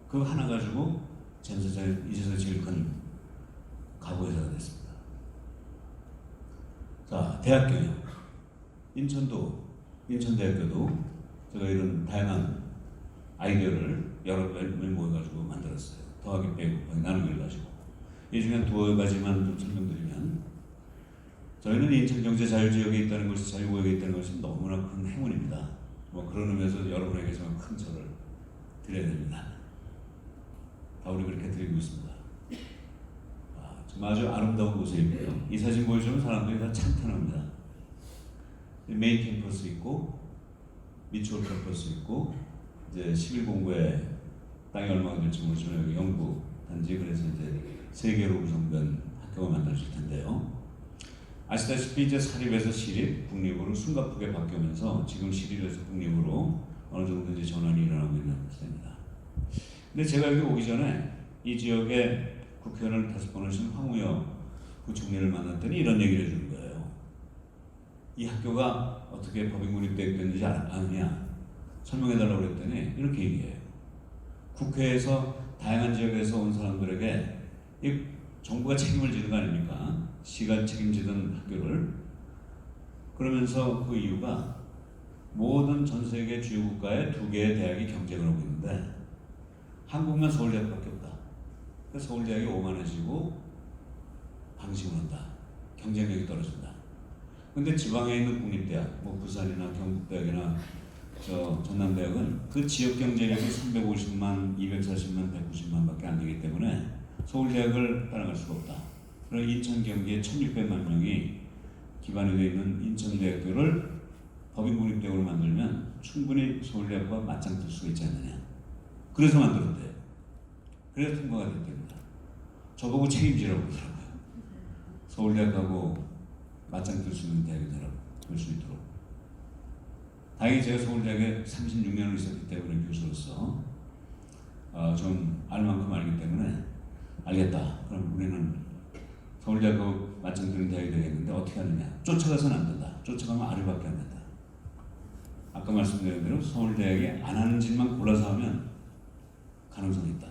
Speaker 1: 그거 하나 가지고 젠세상에 이제서 제일 큰 가구회사가 됐습니다. 자, 대학교요. 인천대학교도 제가 이런 다양한 아이디어를 여러 가지 모여가지고 만들었어요. 더하기 빼고 나누기를 가지고. 이 중에 두어 가지만 좀 설명드리면, 저희는 인천경제자유지역에 있다는 것이, 자유구역에 있다는 것이 너무나 큰 행운입니다. 뭐 그런 의미에서 여러분에게 정말 큰 절을 드려야 됩니다. 다 우리 그렇게 드리고 있습니다. 정말 아주 아름다운 곳이고요. 이 사진 보여주면 사람들이 다 찬탄합니다. 메인 캠퍼스 있고 미추홀 캠퍼스 있고 이제 11공구에 땅이 얼마나 될지 모르지만 여기 연구 단지, 그래서 이제 3개로 구성된 학교가 만들어질 텐데요. 아시다시피 이제 사립에서 시립, 국립으로 숨가쁘게 바뀌면서 지금 시립에서 국립으로 어느 정도 이제 전환이 일어나고 있는 시대입니다. 근데 제가 여기 오기 전에 이 지역에 국회의원을 5번 하신 황우여 구청리를 만났더니 이런 얘기를 해주는 거예요. 이 학교가 어떻게 법인군립됐는지 아느냐 설명해달라고 그랬더니 이렇게 얘기해요. 국회에서 다양한 지역에서 온 사람들에게 이 정부가 책임을 지는 거 아닙니까? 시가 책임지던 학교를. 그러면서 그 이유가 모든 전 세계 주요 국가에 2개의 대학이 경쟁을 하고 있는데 한국만 서울대학밖에 없다. 그래서 서울대학이 오만해지고 방심을 한다. 경쟁력이 떨어진다. 근데 지방에 있는 국립대학, 뭐 부산이나 경북대학이나 전남대학은 그 지역 경제력이 350만, 240만, 190만밖에 안 되기 때문에 서울대학을 따라갈 수가 없다. 그럼 인천 경기에 1,600만 명이 기반이 되어 있는 인천대학교를 법인국립대학으로 만들면 충분히 서울대학과 맞짱 뜰 수가 있지 않느냐. 그래서 만들었대요. 그래서 통과가 됐답니다. 저보고 책임지라고 그러더라고요. 서울대학하고 맞짱 뜰 수 있는 대학이 될 수 있도록. 다행히 제가 서울대학에 36년을 있었기 때문에 교수로서 좀 알만큼 알기 때문에 알겠다. 그럼 우리는 서울대학하고 맞짱 뜨는 대학이 되겠는데 어떻게 하느냐. 쫓아가서는 안 된다. 쫓아가면 아류밖에 안 된다. 아까 말씀드린 대로 서울대학에 안 하는 짓만 골라서 하면 가능성이 있다.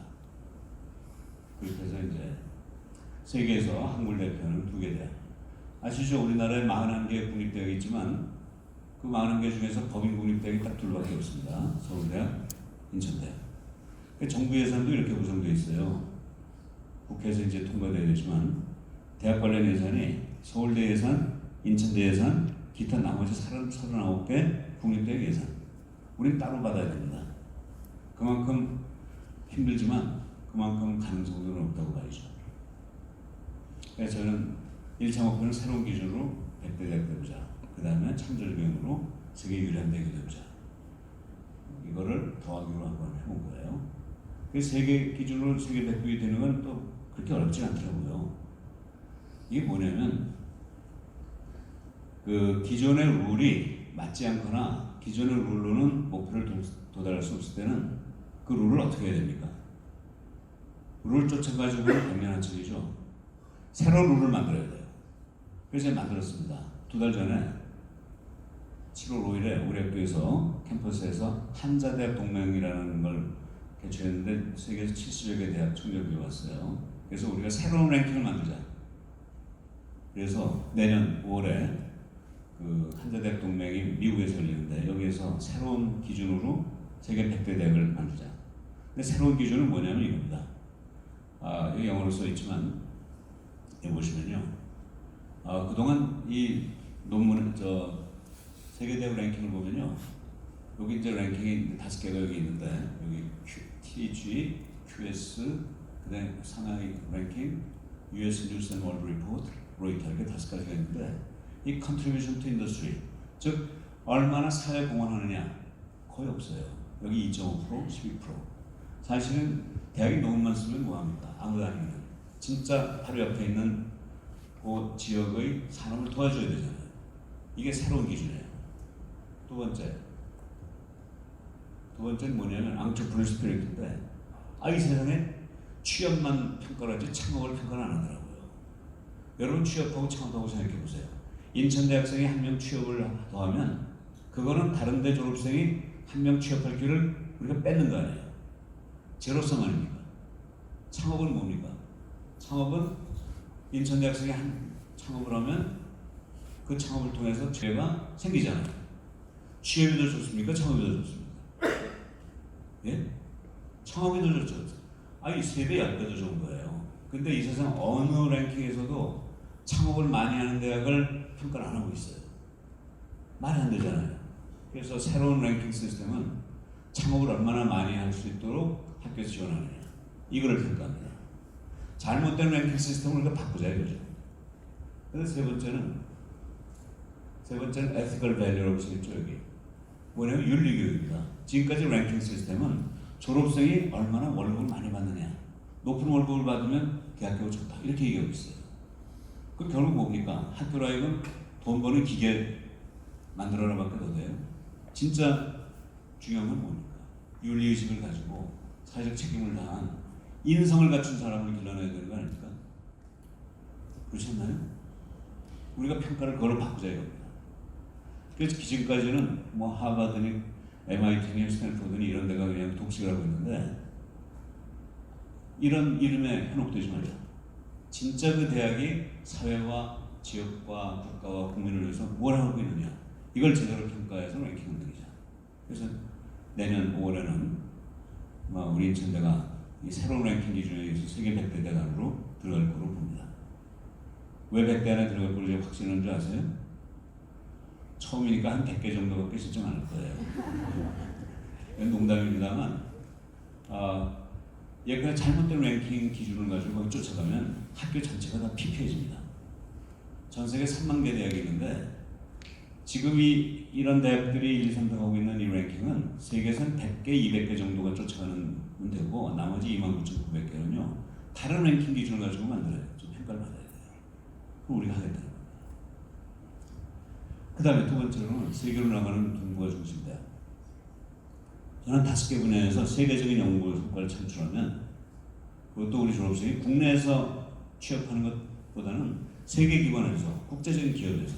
Speaker 1: 그렇게 해서 이제 세계에서 한국을 대표하는 2개 대학. 아시죠? 우리나라에 41개 국립대학이 있지만 그 41개 중에서 법인 국립대학이 딱 2개밖에 없습니다. 서울대학, 인천대학. 정부 예산도 이렇게 구성되어 있어요. 국회에서 이제 통과되어야 되지만 대학 관련 예산이 서울대 예산, 인천대 예산, 기타 나머지 39개 국립대학 예산. 우린 따로 받아야 됩니다. 그만큼 힘들지만 그만큼 가능성도 높다고 봐야죠. 그래서 저는 1차 목표는 새로운 기준으로 100대 대학 되보자. 그 다음에 창조적으로 세계 유일한 대학이 되보자. 이거를 더하기로 한번 해본 거예요. 그 세계 기준으로 세계 100대이 되는 건 또 그렇게 어렵지 않더라고요. 이게 뭐냐면 그 기존의 룰이 맞지 않거나 기존의 룰로는 목표를 도달할 수 없을 때는 그 룰을 어떻게 해야 됩니까? 룰을 쫓아가지고는 당연한 척이죠. 새로운 룰을 만들어야 돼요. 그래서 만들었습니다. 2달 전에 7월 5일에 우리 학교에서 캠퍼스에서 한자대학 동맹이라는 걸 개최했는데 세계에서 70여 개 대학 총장들이 왔어요. 그래서 우리가 새로운 랭킹을 만들자. 그래서 내년 5월에 그 한자대학 동맹이 미국에서 열리는데 여기에서 새로운 기준으로 세계 100대 대학을 만들자. 근데 새로운 기준은 뭐냐면 이겁니다. 여기 영어로 써 있지만 여기 보시면요. 그동안 이 논문 세계 대학 랭킹을 보면요. 여기 이제 랭킹이 5개가 여기 있는데 여기 TG, QS, 그다음에 상하이 랭킹, US News and World Report, 로이터 이렇게 5가지가 있는데 이 contribution to industry, 즉 얼마나 사회에 공헌하느냐 거의 없어요. 여기 2.5%, 12%. 사실은 대학이 논문만 쓰면 뭐합니까? 아무도 아니면 진짜 바로 옆에 있는 그 지역의 산업을 도와줘야 되잖아요. 이게 새로운 기준이에요. 두 번째는 뭐냐면 앙트레프너럴 스피릿인데 이 세상에 취업만 평가를 하지 창업을 평가를 안 하더라고요. 여러분 취업하고 창업하고 생각해 보세요. 인천 대학생이 한 명 취업을 더하면 그거는 다른 데 졸업생이 한 명 취업할 기회를 우리가 뺏는 거 아니에요. 제로섬 아닙니까? 창업은 뭡니까? 창업은 인천 대학생이 한 창업을 하면 그 창업을 통해서 기회가 생기잖아요. 취업이 더 좋습니까? 창업이 더 좋습니까? 예? 창업이 더 좋죠. 아니 3배, 10배 더 좋은 거예요. 근데 이 세상 어느 랭킹에서도 창업을 많이 하는 대학을 평가를 안 하고 있어요. 말이 안 되잖아요. 그래서 새로운 랭킹 시스템은 창업을 얼마나 많이 할 수 있도록 학교에서 지원하느냐, 이거를 평가합니다. 잘못된 랭킹 시스템을 우리가 바꾸자 이거죠. 그래서 세 번째는 ethical value라고 쓰겠죠. 여기 뭐냐면 윤리교육입니다. 지금까지 랭킹 시스템은 졸업생이 얼마나 월급을 많이 받느냐, 높은 월급을 받으면 대학교가 좋다, 이렇게 얘기하고 있어요. 그 결국 뭡니까? 학교라 이건 돈 버는 기계 만들어라밖에 더 돼요. 진짜 중요한 건 뭡니까? 윤리의식을 가지고 사회적 책임을 다한 인성을 갖춘 사람을 길러내야 되는 거 아닙니까? 그렇지 않나요? 우리가 평가를 그걸로 바꾸자 이겁니다. 그래서 지금까지는 뭐 하버드니 MIT니 스탠포드니 이런 데가 그냥 독식을 하고 있는데, 이런 이름에 현혹되지 말자. 진짜 그 대학이 사회와 지역과 국가와 국민을 위해서 뭘 하고 있느냐, 이걸 제대로 평가해서 랭킹 만들자. 그래서 내년 5월에는 우리 인천대가 이 새로운 랭킹 기준에 의해서 세계 100대 대학으로 들어갈 거로 봅니다. 왜 100대 안에 들어갈 걸로 제가 확신하는 줄 아세요? 처음이니까 한 100개 정도밖에 신청 안 할 거예요. 농담입니다만, 예컨대 잘못된 랭킹 기준을 가지고 쫓아가면 학교 전체가 다 피폐해집니다. 전 세계 3만 개 대학이 있는데 지금 이런 대학들이 1, 2, 3등 하고 있는 이 랭킹은 세계에서는 100개, 200개 정도가 쫓아가는 되고, 나머지 29,900개는요 다른 랭킹 기준을 가지고 만들어요. 좀 평가를 받아야 돼요. 그럼 우리가 하겠다는 겁니다. 그 다음에 두 번째로는 세계로 나가는 동부가 중심대학. 저는 5개 분야에서 세계적인 연구 성과를 창출하면, 그것도 우리 졸업생이 국내에서 취업하는 것보다는 세계 기반에서 국제적인 기업에서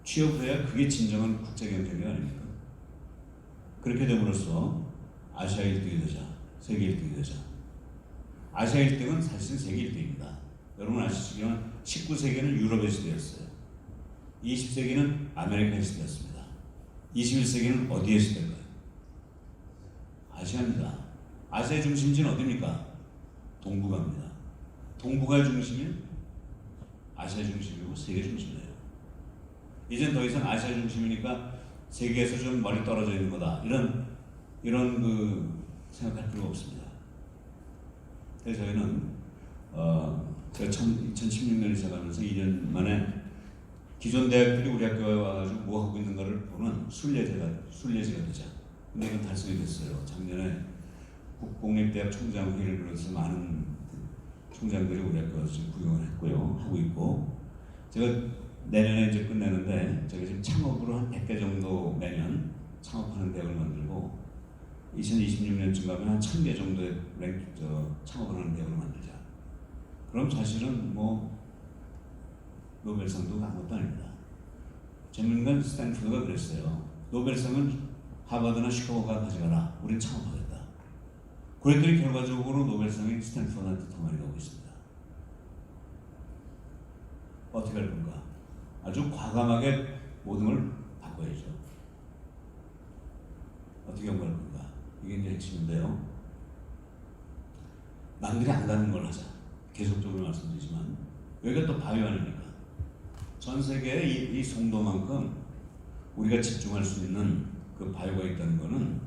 Speaker 1: 취업해야 그게 진정한 국제 경쟁력 아닙니까? 그렇게 됨으로써 아시아 1등이 되자, 세계 1등이 되자. 아시아 1등은 사실은 세계 1등입니다. 여러분 아시지만 19세기는 유럽의 시대였어요. 20세기는 아메리카의 시대였습니다. 21세기는 어디의 시대일까요? 아시아입니다. 아시아의 중심지는 어디입니까? 동북아입니다. 동북아의 중심인 아시아 중심이고 세계 중심이에요. 이젠 더 이상 아시아 중심이니까 세계에서 좀 멀리 떨어져 있는 거다, 이런 생각할 필요가 없습니다. 그래서 저희는 제가 2016년에 시작하면서 2년 만에 기존 대학들이 우리 학교에 와가지고 뭐 하고 있는가를 보는 순례지가 되자. 근데 이건 달성이 됐어요. 작년에 국공립대학 총장회의를 비롯해서 많은 총장들이 우리 학교 와서 지금 구경을 했고요, 하고 있고, 제가 내년에 이제 끝내는데 제가 지금 창업으로 한 100개 정도 매년 창업하는 대학을 만들고, 2026년쯤 가면 한 1000개 정도의 창업을 하는 대학을 만들자. 그럼 사실은 뭐 노벨상도 아무것도 아닙니다. 재밌는 건 스탠포드가 그랬어요. 노벨상은 하버드나 시카고가 가져가라, 우린 창업하겠다. 그랬더니 결과적으로 노벨상이 스탠포드한테 더 많이 가고 있습니다. 어떻게 할 건가? 아주 과감하게 모든 걸 바꿔야죠. 어떻게 연구할 건가? 이게 이제 핵심인데요. 남들이 안 가는 걸 하자. 계속적으로 말씀드리지만, 여기가 또 바이오 아닙니까? 전 세계에 이 송도만큼 우리가 집중할 수 있는 그 바이오가 있다는 것은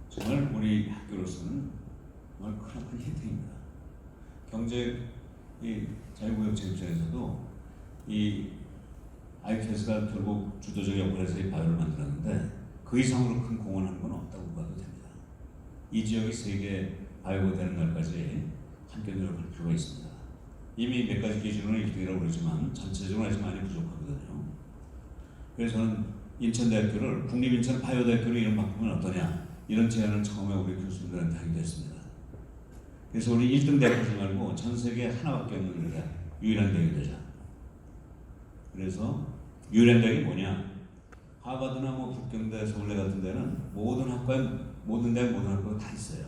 Speaker 1: 정말 우리 학교로서는 정말 큰 혜택입니다. 경제 자유무역제 입장에서도 이 ITS가 결국 주도적 역할에서 이 바이오를 만들었는데 그 이상으로 큰 공헌한 건 없다고 봐도 됩니다. 이 지역이 세계 바이오가 되는 날까지 함께 노력할 필요가 있습니다. 이미 몇 가지 기준으로 1등이라고 그러지만 전체적으로 아직 많이 부족하거든요. 그래서 저는 인천대학교를 국립인천 바이오대학교로 이름 바꾸면 어떠냐, 이런 제안을 처음에 우리 교수님들한테 하기도 했습니다. 그래서 우리 1등 대학 하지 말고 전 세계에 하나밖에 없는 대학, 유일한 대학이 되자. 그래서 유랜대학이 뭐냐? 하버드나 뭐 북경대, 서울대 같은 데는 모든 학과에 모든 학과가 다 있어요.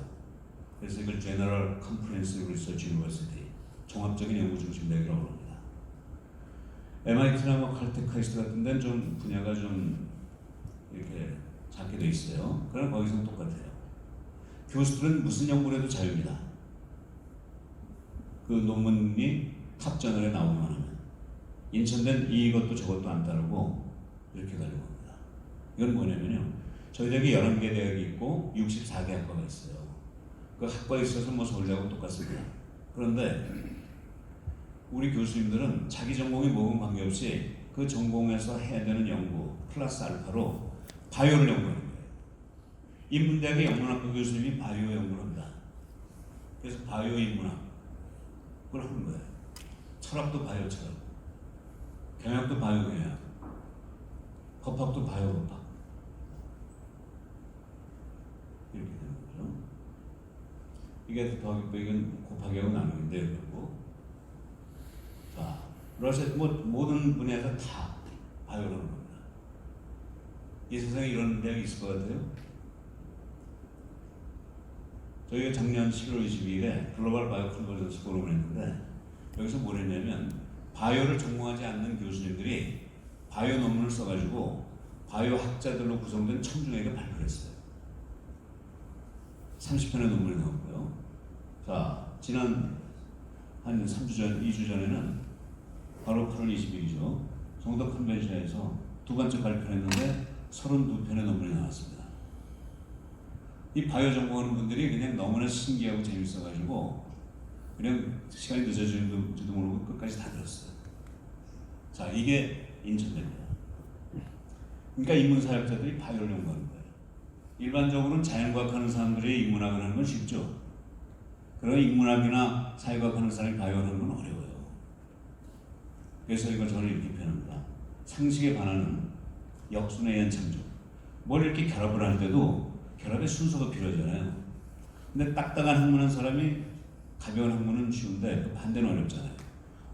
Speaker 1: 그래서 이걸 General Comprehensive Research University, 종합적인 연구 중심 대학이라고 합니다. MIT나 뭐 칼텍, 카이스트 같은 데는 좀 분야가 좀 이렇게 작게 돼 있어요. 그럼 거기서는 똑같아요. 교수들은 무슨 연구를 해도 자유입니다. 그 논문이 탑저널에 나오기만 하면 인천대는 이것도 저것도 안 따르고 이렇게 가려고 합니다. 이건 뭐냐면요, 저희 대학에 11개 대학이 있고 64개 학과가 있어요. 그 학과에 있어서 뭐 서울대하고 똑같습니다. 그런데 우리 교수님들은 자기 전공이 뭐건 관계없이 그 전공에서 해야 되는 연구 플러스 알파로 바이오를 연구하는 거예요. 인문대학의 영문학과 교수님이 바이오 연구를 합니다. 그래서 바이오 인문학 그걸 하는 거예요. 철학도 바이오 철학, 경영학도 바이오 경영학, 법학도 바이오 법학, 이렇게 되는 거죠. 이게 더하기 빼기는 곱하기하고 나누기인데, 그리고 자, 러시아 모든 분야에서 다 바이오를 하는 겁니다. 이 세상에 이런 대학이 있을 것 같아요? 저희가 작년 11월 22일에 글로벌 바이오 컨버전스 포럼을 했는데, 여기서 뭘 했냐면 바이오를 전공하지 않는 교수님들이 바이오 논문을 써가지고 바이오 학자들로 구성된 청중에게 발표를 했어요. 30편의 논문이 나왔고요. 자, 지난 한 3주 전, 2주 전에는 바로 8월 22일이죠. 성도 컨벤션에서 두 번째 발표를 했는데 32편의 논문이 나왔습니다. 이 바이오 전공하는 분들이 그냥 너무나 신기하고 재밌어가지고 그냥 시간이 늦어지는지도 모르고 끝까지 다 들었어요. 자, 이게 인천대입니다. 그러니까 인문사역자들이 바이오를 연구하는 거예요. 일반적으로는 자연과학 하는 사람들이 인문학을 하는 건 쉽죠. 그러나 인문학이나 사회과학 하는 사람이 바이오를 하는 건 어려워요. 그래서 이걸 저는 이렇게 표현합니다. 상식에 반하는 역순에 의한 창조. 뭘 이렇게 결합을 할 때도 결합의 순서가 필요하잖아요. 근데 딱딱한 학문한 사람이 가벼운 학문은 쉬운데 그 반대는 어렵잖아요.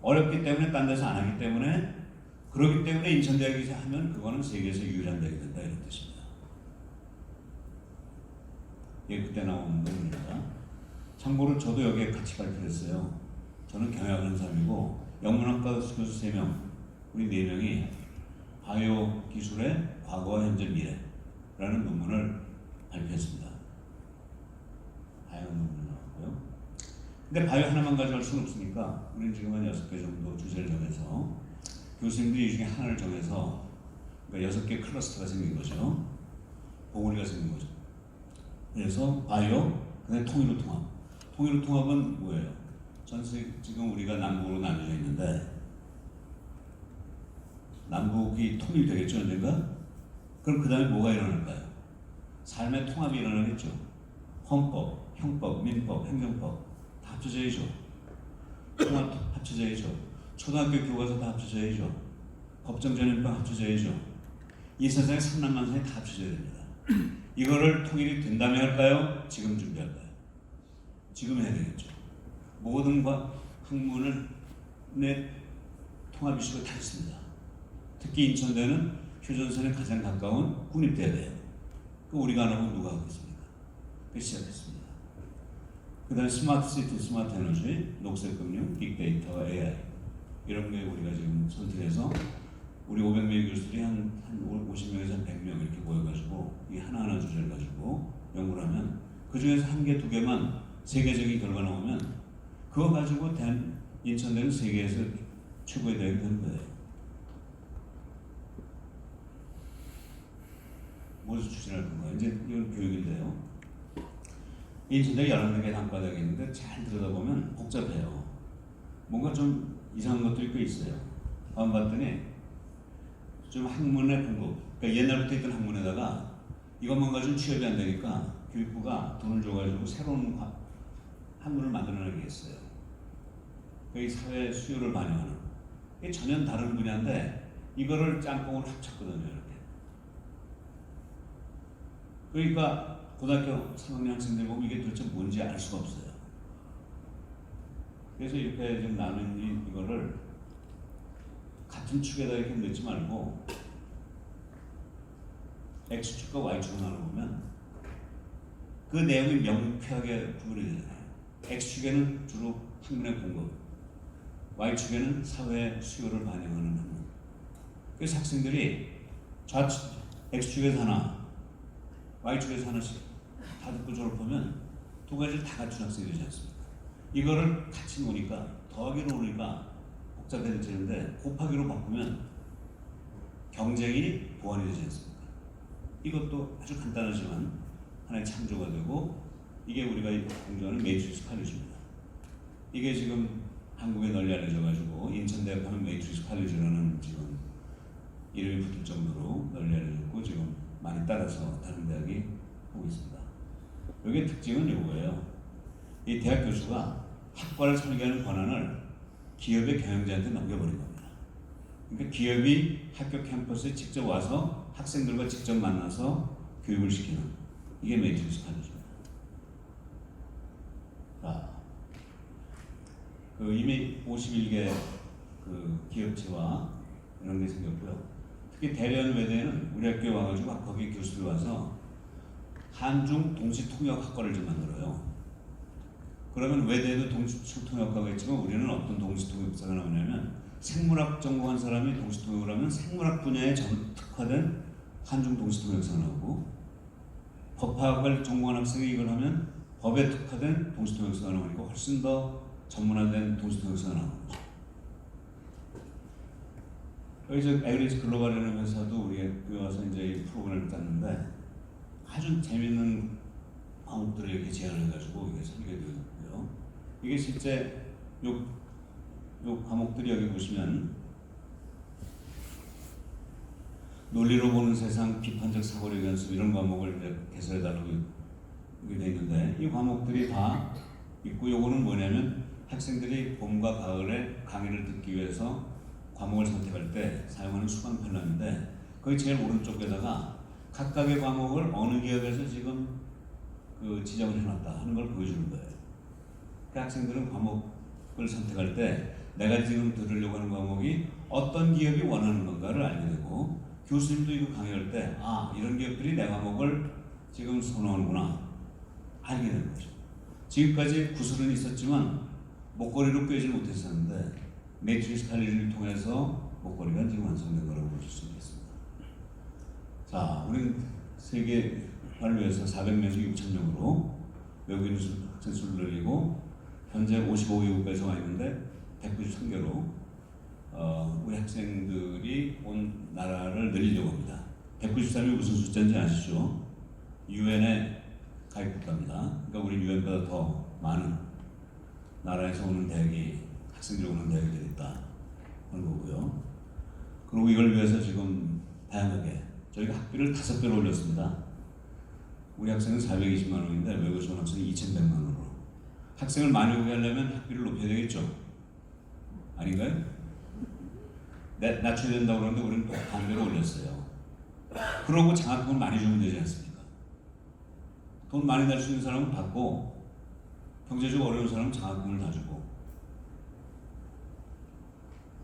Speaker 1: 어렵기 때문에 딴 데서 안 하기 때문에, 그렇기 때문에 인천대학에서 하면 그거는 세계에서 유일한 대학이 된다, 이런 뜻입니다. 예, 그때 나온 논문입니다. 참고로 저도 여기에 같이 발표했어요. 저는 경영하는 사람이고 영문학과 교수 3명, 우리 4명이 바이오 기술의 과거와 현재 미래라는 논문을 발표했습니다. 다양한 논문이 나왔고요. 근데 바이오 하나만 가져갈 수는 없으니까 우리는 지금 한 6개 정도 주제를 정해서 교수님들이 이 중에 하나를 정해서, 그러니까 6개 클러스터가 생긴 거죠. 봉우리가 생긴 거죠. 그래서 바이오, 그다음에 통일로 통합. 통일로 통합은 뭐예요? 지금 우리가 남북으로 나눠져 있는데 남북이 통일되겠죠, 언젠가? 그럼 그 다음에 뭐가 일어날까요? 삶의 통합이 일어나겠죠. 헌법, 형법, 민법, 행정법 다 합쳐져야죠. 통합 합쳐져야죠. 초등학교 교과서 다 합쳐져야죠. 법정전염병 합쳐져야죠. 이 세상에 삼남만상이 다 합쳐져야 됩니다. 이거를 통일이 된다면 할까요? 지금 준비할까요? 지금 해야 되겠죠. 모든 학문을 통합 이슈가 다 있습니다. 특히 인천대는 휴전선에 가장 가까운 국립대예요. 그 우리가 안 하고 누가 하겠습니까? 그 시작했습니다. 그 다음에 스마트 시티, 스마트 에너지, 녹색 금융, 빅데이터, AI 이런 게 우리가 지금 선택해서 우리 500명의 교수들이 한 50명에서 한 100명 이렇게 모여가지고 이 하나하나 주제를 가지고 연구를 하면 그 중에서 1개, 2개만 세계적인 결과 나오면 그거 가지고 인천대는 세계에서 최고의 대학이 되는 거예요. 무엇을 추진할 건가? 이제 이건 교육인데요. 인천대 11개 단과대학이 있는데 잘 들여다보면 복잡해요. 뭔가 좀 이상한 것들이 꽤 있어요. 한번 봤더니 좀 학문의 공급, 그러니까 옛날부터 있던 학문에다가 이것만 가지고 취업이 안 되니까 교육부가 돈을 줘가지고 새로운 학문을 만들어내게 했어요. 이 사회 수요를 반영하는. 이게 전혀 다른 분야인데 이거를 짬뽕으로 합쳤거든요, 이렇게. 그러니까 고등학교 3학년 학생들 보면 이게 도대체 뭔지 알 수가 없어요. 그래서 이렇게 좀 나눈 이거를 같은 축에다 이렇게 넣지 말고 X축과 Y축을 나눠보면 그 내용이 명쾌하게 구분이 되잖아요. X축에는 주로 학문의 공급, Y축에는 사회 수요를 반영하는 학문. 그래서 학생들이 좌측 X축에서 하나, Y축에서 하나씩 다 듣고 졸업하면 두 가지를 다 갖춘 학생이 되지 않습니까? 이거를 같이 놓으니까 더하기로 놓으니까 복잡해지는데 곱하기로 바꾸면 경쟁이 보완이 되지 않습니까? 이것도 아주 간단하지만 하나의 창조가 되고 이게 우리가 공부하는 매트릭스 칼리지입니다. 이게 지금 한국에 널리 알려져가지고 인천대학 하면 매트릭스 칼리지라는 지금 이름이 붙을 정도로 널리 알려졌고 지금 많이 따라서 다른 대학이 하고 있습니다. 여기의 특징은 이거예요. 이 대학 교수가 학과를 설계하는 권한을 기업의 경영자한테 넘겨버린 겁니다. 그러니까 기업이 학교 캠퍼스에 직접 와서 학생들과 직접 만나서 교육을 시키는 이게 매트릭스 칼리지입니다. 이미 51개 그 기업체와 이런 게 생겼고요. 특히 대련 외대는 우리 학교에 와가지고 거기 교수들이 와서 한중 동시통역학과를 좀 만들어요. 그러면 외대도 동시통역학과가 있지만 우리는 어떤 동시통역사가 나오냐면 생물학 전공한 사람이 동시통역을 하면 생물학 분야에 특화된 한중 동시통역사가 나오고 법학을 전공한 학생이 이걸 하면 법에 특화된 동시통역사가 나오니까 훨씬 더 전문화된 동시통역사가 나오는 거죠. 여기서 에그리스 글로벌이라는 회사도 우리 학교에 와서 이제 이 프로그램을 짰는데 아주 재밌는 과목들을 이렇게 제안해가지고 이게 설계되고요. 이게 실제 요 과목들이 여기 보시면 논리로 보는 세상, 비판적 사고력 연습 이런 과목을 이제 개설해달라고 이게 돼 있는데 이 과목들이 다 있고 요거는 뭐냐면 학생들이 봄과 가을에 강의를 듣기 위해서 과목을 선택할 때 사용하는 수강 편람인데 거기 제일 오른쪽에다가 각각의 과목을 어느 기업에서 지금 그 지정을 해놨다 하는 걸 보여주는 거예요. 그 학생들은 과목을 선택할 때 내가 지금 들으려고 하는 과목이 어떤 기업이 원하는 건가를 알게 되고 교수님도 이거 강의할 때 이런 기업들이 내 과목을 지금 선호하는구나 알게 되는 거죠. 지금까지 구슬은 있었지만 목걸이로 꿰지 못했었는데 매트릭스 칼리지를 통해서 목걸이가 지금 완성된 거라고 볼 수 있겠습니다. 자, 우리는 세계 활로에서 400명에서 6,000명으로 외국인 학생 수를 늘리고 현재 55개국에서 와 있는데 193개로 우리 학생들이 온 나라를 늘리려고 합니다. 193이 무슨 숫자인지 아시죠? 유엔의 가입국가입니다. 그러니까 우리 유엔보다 더 많은 나라에서 오는 대학이 학생들이 오는 대학이 되겠다 하는 거고요. 그리고 이걸 위해서 지금 다양하게 저희가 학비를 5배로 올렸습니다. 우리 학생은 420만 원인데 외국에서 온 학생이 2,100만 원으로. 학생을 많이 오게 하려면 학비를 높여야 되겠죠? 아닌가요? 낮춰야 된다고 그러는데 우리는 또 반대로 올렸어요. 그러고 장학금을 많이 주면 되지 않습니까? 돈 많이 낼 수 있는 사람은 받고 경제적으로 어려운 사람은 장학금을 다 주고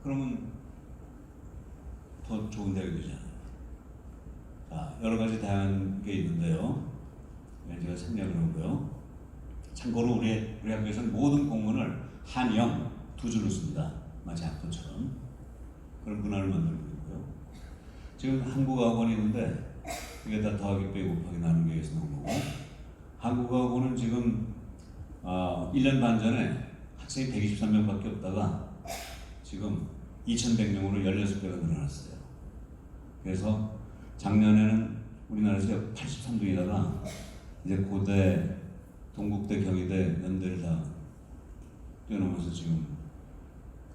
Speaker 1: 그러면 더 좋은 대학이 되잖아요. 자, 여러 가지 다양한 게 있는데요. 제가 생략을 하고요. 참고로 우리 학교에서는 모든 공문을 한영 두 줄로 씁니다. 마치 학교처럼 그런 문화를 만들고 있고요. 지금 한국어학원이 있는데 이게 다 더하기 빼기 곱하기 나누기 위해서 나온 거고 한국어학원은 지금 1년 반 전에 학생이 123명밖에 없다가 지금 2,100명으로 16배가 늘어났어요. 그래서 작년에는 우리나라에서 83등이다가 이제 고대, 동국대, 경희대, 연대를 다 뛰어넘어서 지금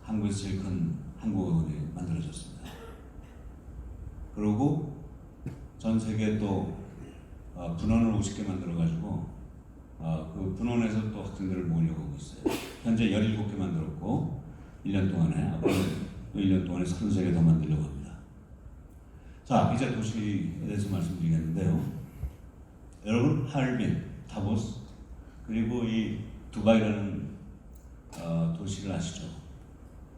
Speaker 1: 한국에서 제일 큰 한국어학원이 만들어졌습니다. 그리고 전 세계 또 분원을 50개 만들어가지고 그 분원에서 또 학생들을 모으려고 하고 있어요. 현재 17개 만들었고 1년 동안에 앞으로 1년 동안에 33개 더 만들려고 합니다. 자, 이제 도시에 대해서 말씀드리겠는데요. 여러분 하얼빈, 다보스 그리고 이 두바이라는 도시를 아시죠?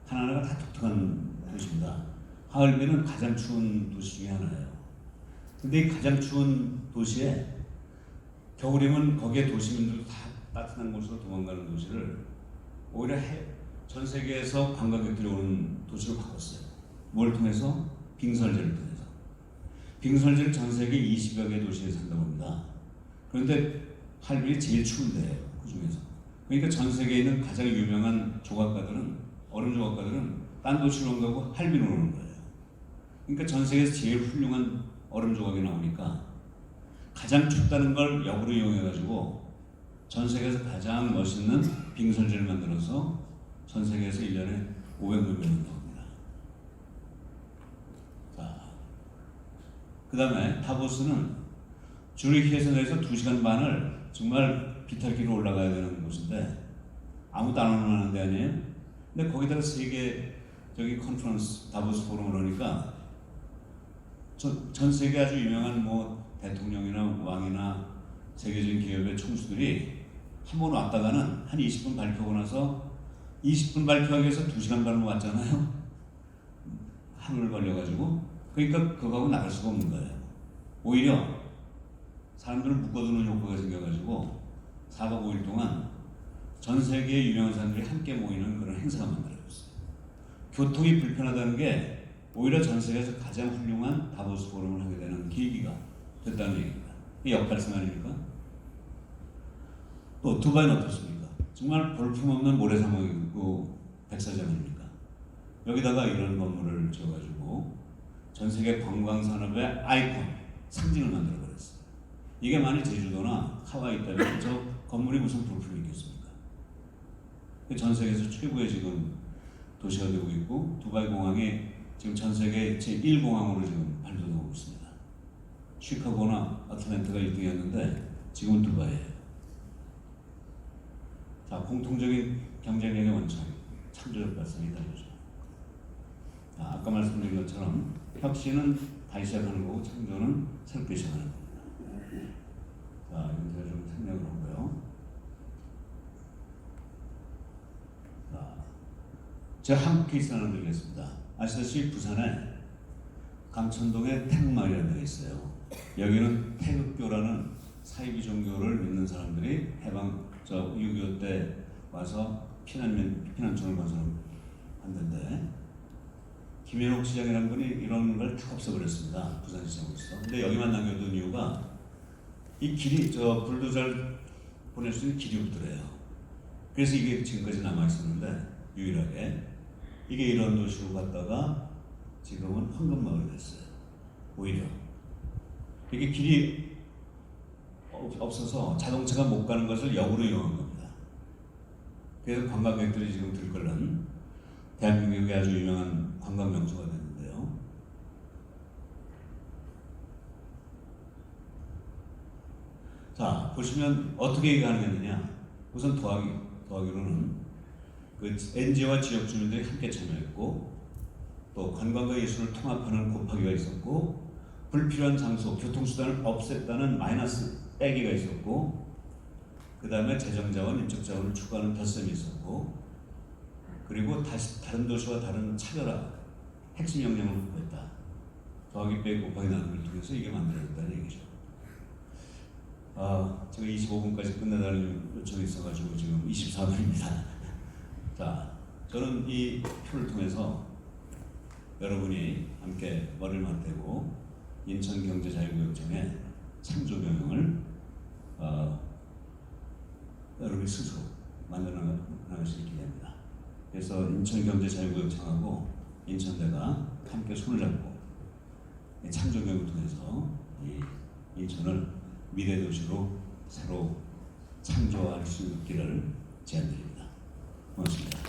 Speaker 1: 하나하나가 다 독특한 도시입니다. 하얼빈은 가장 추운 도시 중에 하나예요. 근데 이 가장 추운 도시에 겨울이면 거기에 도시민들도 다 따뜻한 곳으로 도망가는 도시를 오히려 전 세계에서 관광객들이 오는 도시로 바꿨어요. 뭘 통해서? 빙설제를 통해서. 빙설제를 전 세계 20여 개 도시에 산다고 합니다. 그런데 하얼빈이 제일 추운데요. 그 중에서. 그러니까 전 세계에 있는 가장 유명한 조각가들은, 얼음 조각가들은 딴 도시로 온 거고 하얼빈으로 오는 거예요. 그러니까 전 세계에서 제일 훌륭한 얼음 조각이 나오니까 가장 춥다는 걸 역으로 이용해가지고 전 세계에서 가장 멋있는 빙설제를 만들어서 전 세계에서 1년에 500만 명이 나옵니다. 자, 그 다음에 다보스는 주리히에서 내려서 2시간 반을 정말 비탈길로 올라가야 되는 곳인데 아무도 안 오는 데 아니에요? 근데 거기다가 세계 저기 컨퍼런스 다보스 포럼을 하니까 전 세계 아주 유명한 뭐 대통령이나 왕이나 세계적인 기업의 총수들이 한 번 왔다가는 한 20분 발표하고 나서 20분 발표하기 위해서 2시간 반을 왔잖아요. 하루를 걸려가지고. 그러니까 그거하고 나갈 수가 없는 거예요. 오히려 사람들을 묶어두는 효과가 생겨가지고 4박 5일 동안 전 세계의 유명한 사람들이 함께 모이는 그런 행사가 만들어졌어요. 교통이 불편하다는 게 오히려 전 세계에서 가장 훌륭한 다보스 포럼을 하게 되는 계기가 됐다는 얘기입니다. 이게 역발상 아닙니까? 또 두바이는 어떻습니까? 정말 볼품없는 모래사막이고 백사장 아닙니까? 여기다가 이런 건물을 지어가지고 전 세계 관광산업의 아이콘, 상징을 만들어버렸어요. 이게 만약 제주도나 하와이 있다면 저 건물이 무슨 볼품이 있겠습니까? 전 세계에서 최고의 지금 도시가 되고 있고 두바이 공항이 지금 전 세계 제1공항으로 지금 발돋우고 있습니다. 시카고나 아틀랜타가 1등이었는데 지금은 두바이예요. 자, 공통적인 경쟁력의 원천, 창조적 발상이 다르죠. 자, 아까 말씀드린 것처럼 혁신은 다시 시작하는 거고 창조는 새롭게 시작하는 겁니다. 자, 이건 제가 좀 생략을 하고요. 자, 제가 한국 케이스 하나 드리겠습니다. 아시다시피 부산에 감천동에 태극마을이라는 데가 있어요. 여기는 태극교라는 사이비 종교를 믿는 사람들이 6.25 때 와서 피난촌을 건설한 데인데 김현옥 시장이라는 분이 이런 걸 다 없애버렸습니다. 부산시장으로서. 근데 여기만 남겨둔 이유가 이 길이 불도저를 보낼 수 있는 길이 없더래요. 그래서 이게 지금까지 남아있었는데 유일하게 이게 이런 도시로 갔다가 지금은 황금마을이 됐어요. 오히려 이게 길이 없어서 자동차가 못 가는 것을 역으로 이용한 겁니다. 그래서 관광객들이 지금 들끓는 대한민국의 아주 유명한 관광 명소가 됐는데요. 자, 보시면 어떻게 가능했느냐. 우선 더하기로는 그 NGO와 지역 주민들이 함께 참여했고 또 관광과 예술을 통합하는 곱하기가 있었고 불필요한 장소, 교통수단을 없앴다는 마이너스 빼기가 있었고 그 다음에 재정자원, 인적자원을 추구하는 덧셈이 있었고 그리고 다른 도시와 다른 차별화, 핵심 역량을 확보했다. 더하기 빼기 곱하기 나눔을 통해서 이게 만들어졌다는 얘기죠. 제가 25분까지 끝내달라는 요청이 있어가지고 지금 24분입니다. 자, 저는 이 표를 통해서 여러분이 함께 머리를 맞대고 인천경제자유구역청의 창조경영을 여러분이 스스로 만들어 나가시길 기대합니다. 그래서 인천경제자유구역청하고 인천대가 함께 손을 잡고 창조경영을 통해서 이 인천을 미래도시로 새로 창조할 수 있기를 제안드립니다. 고맙습니다.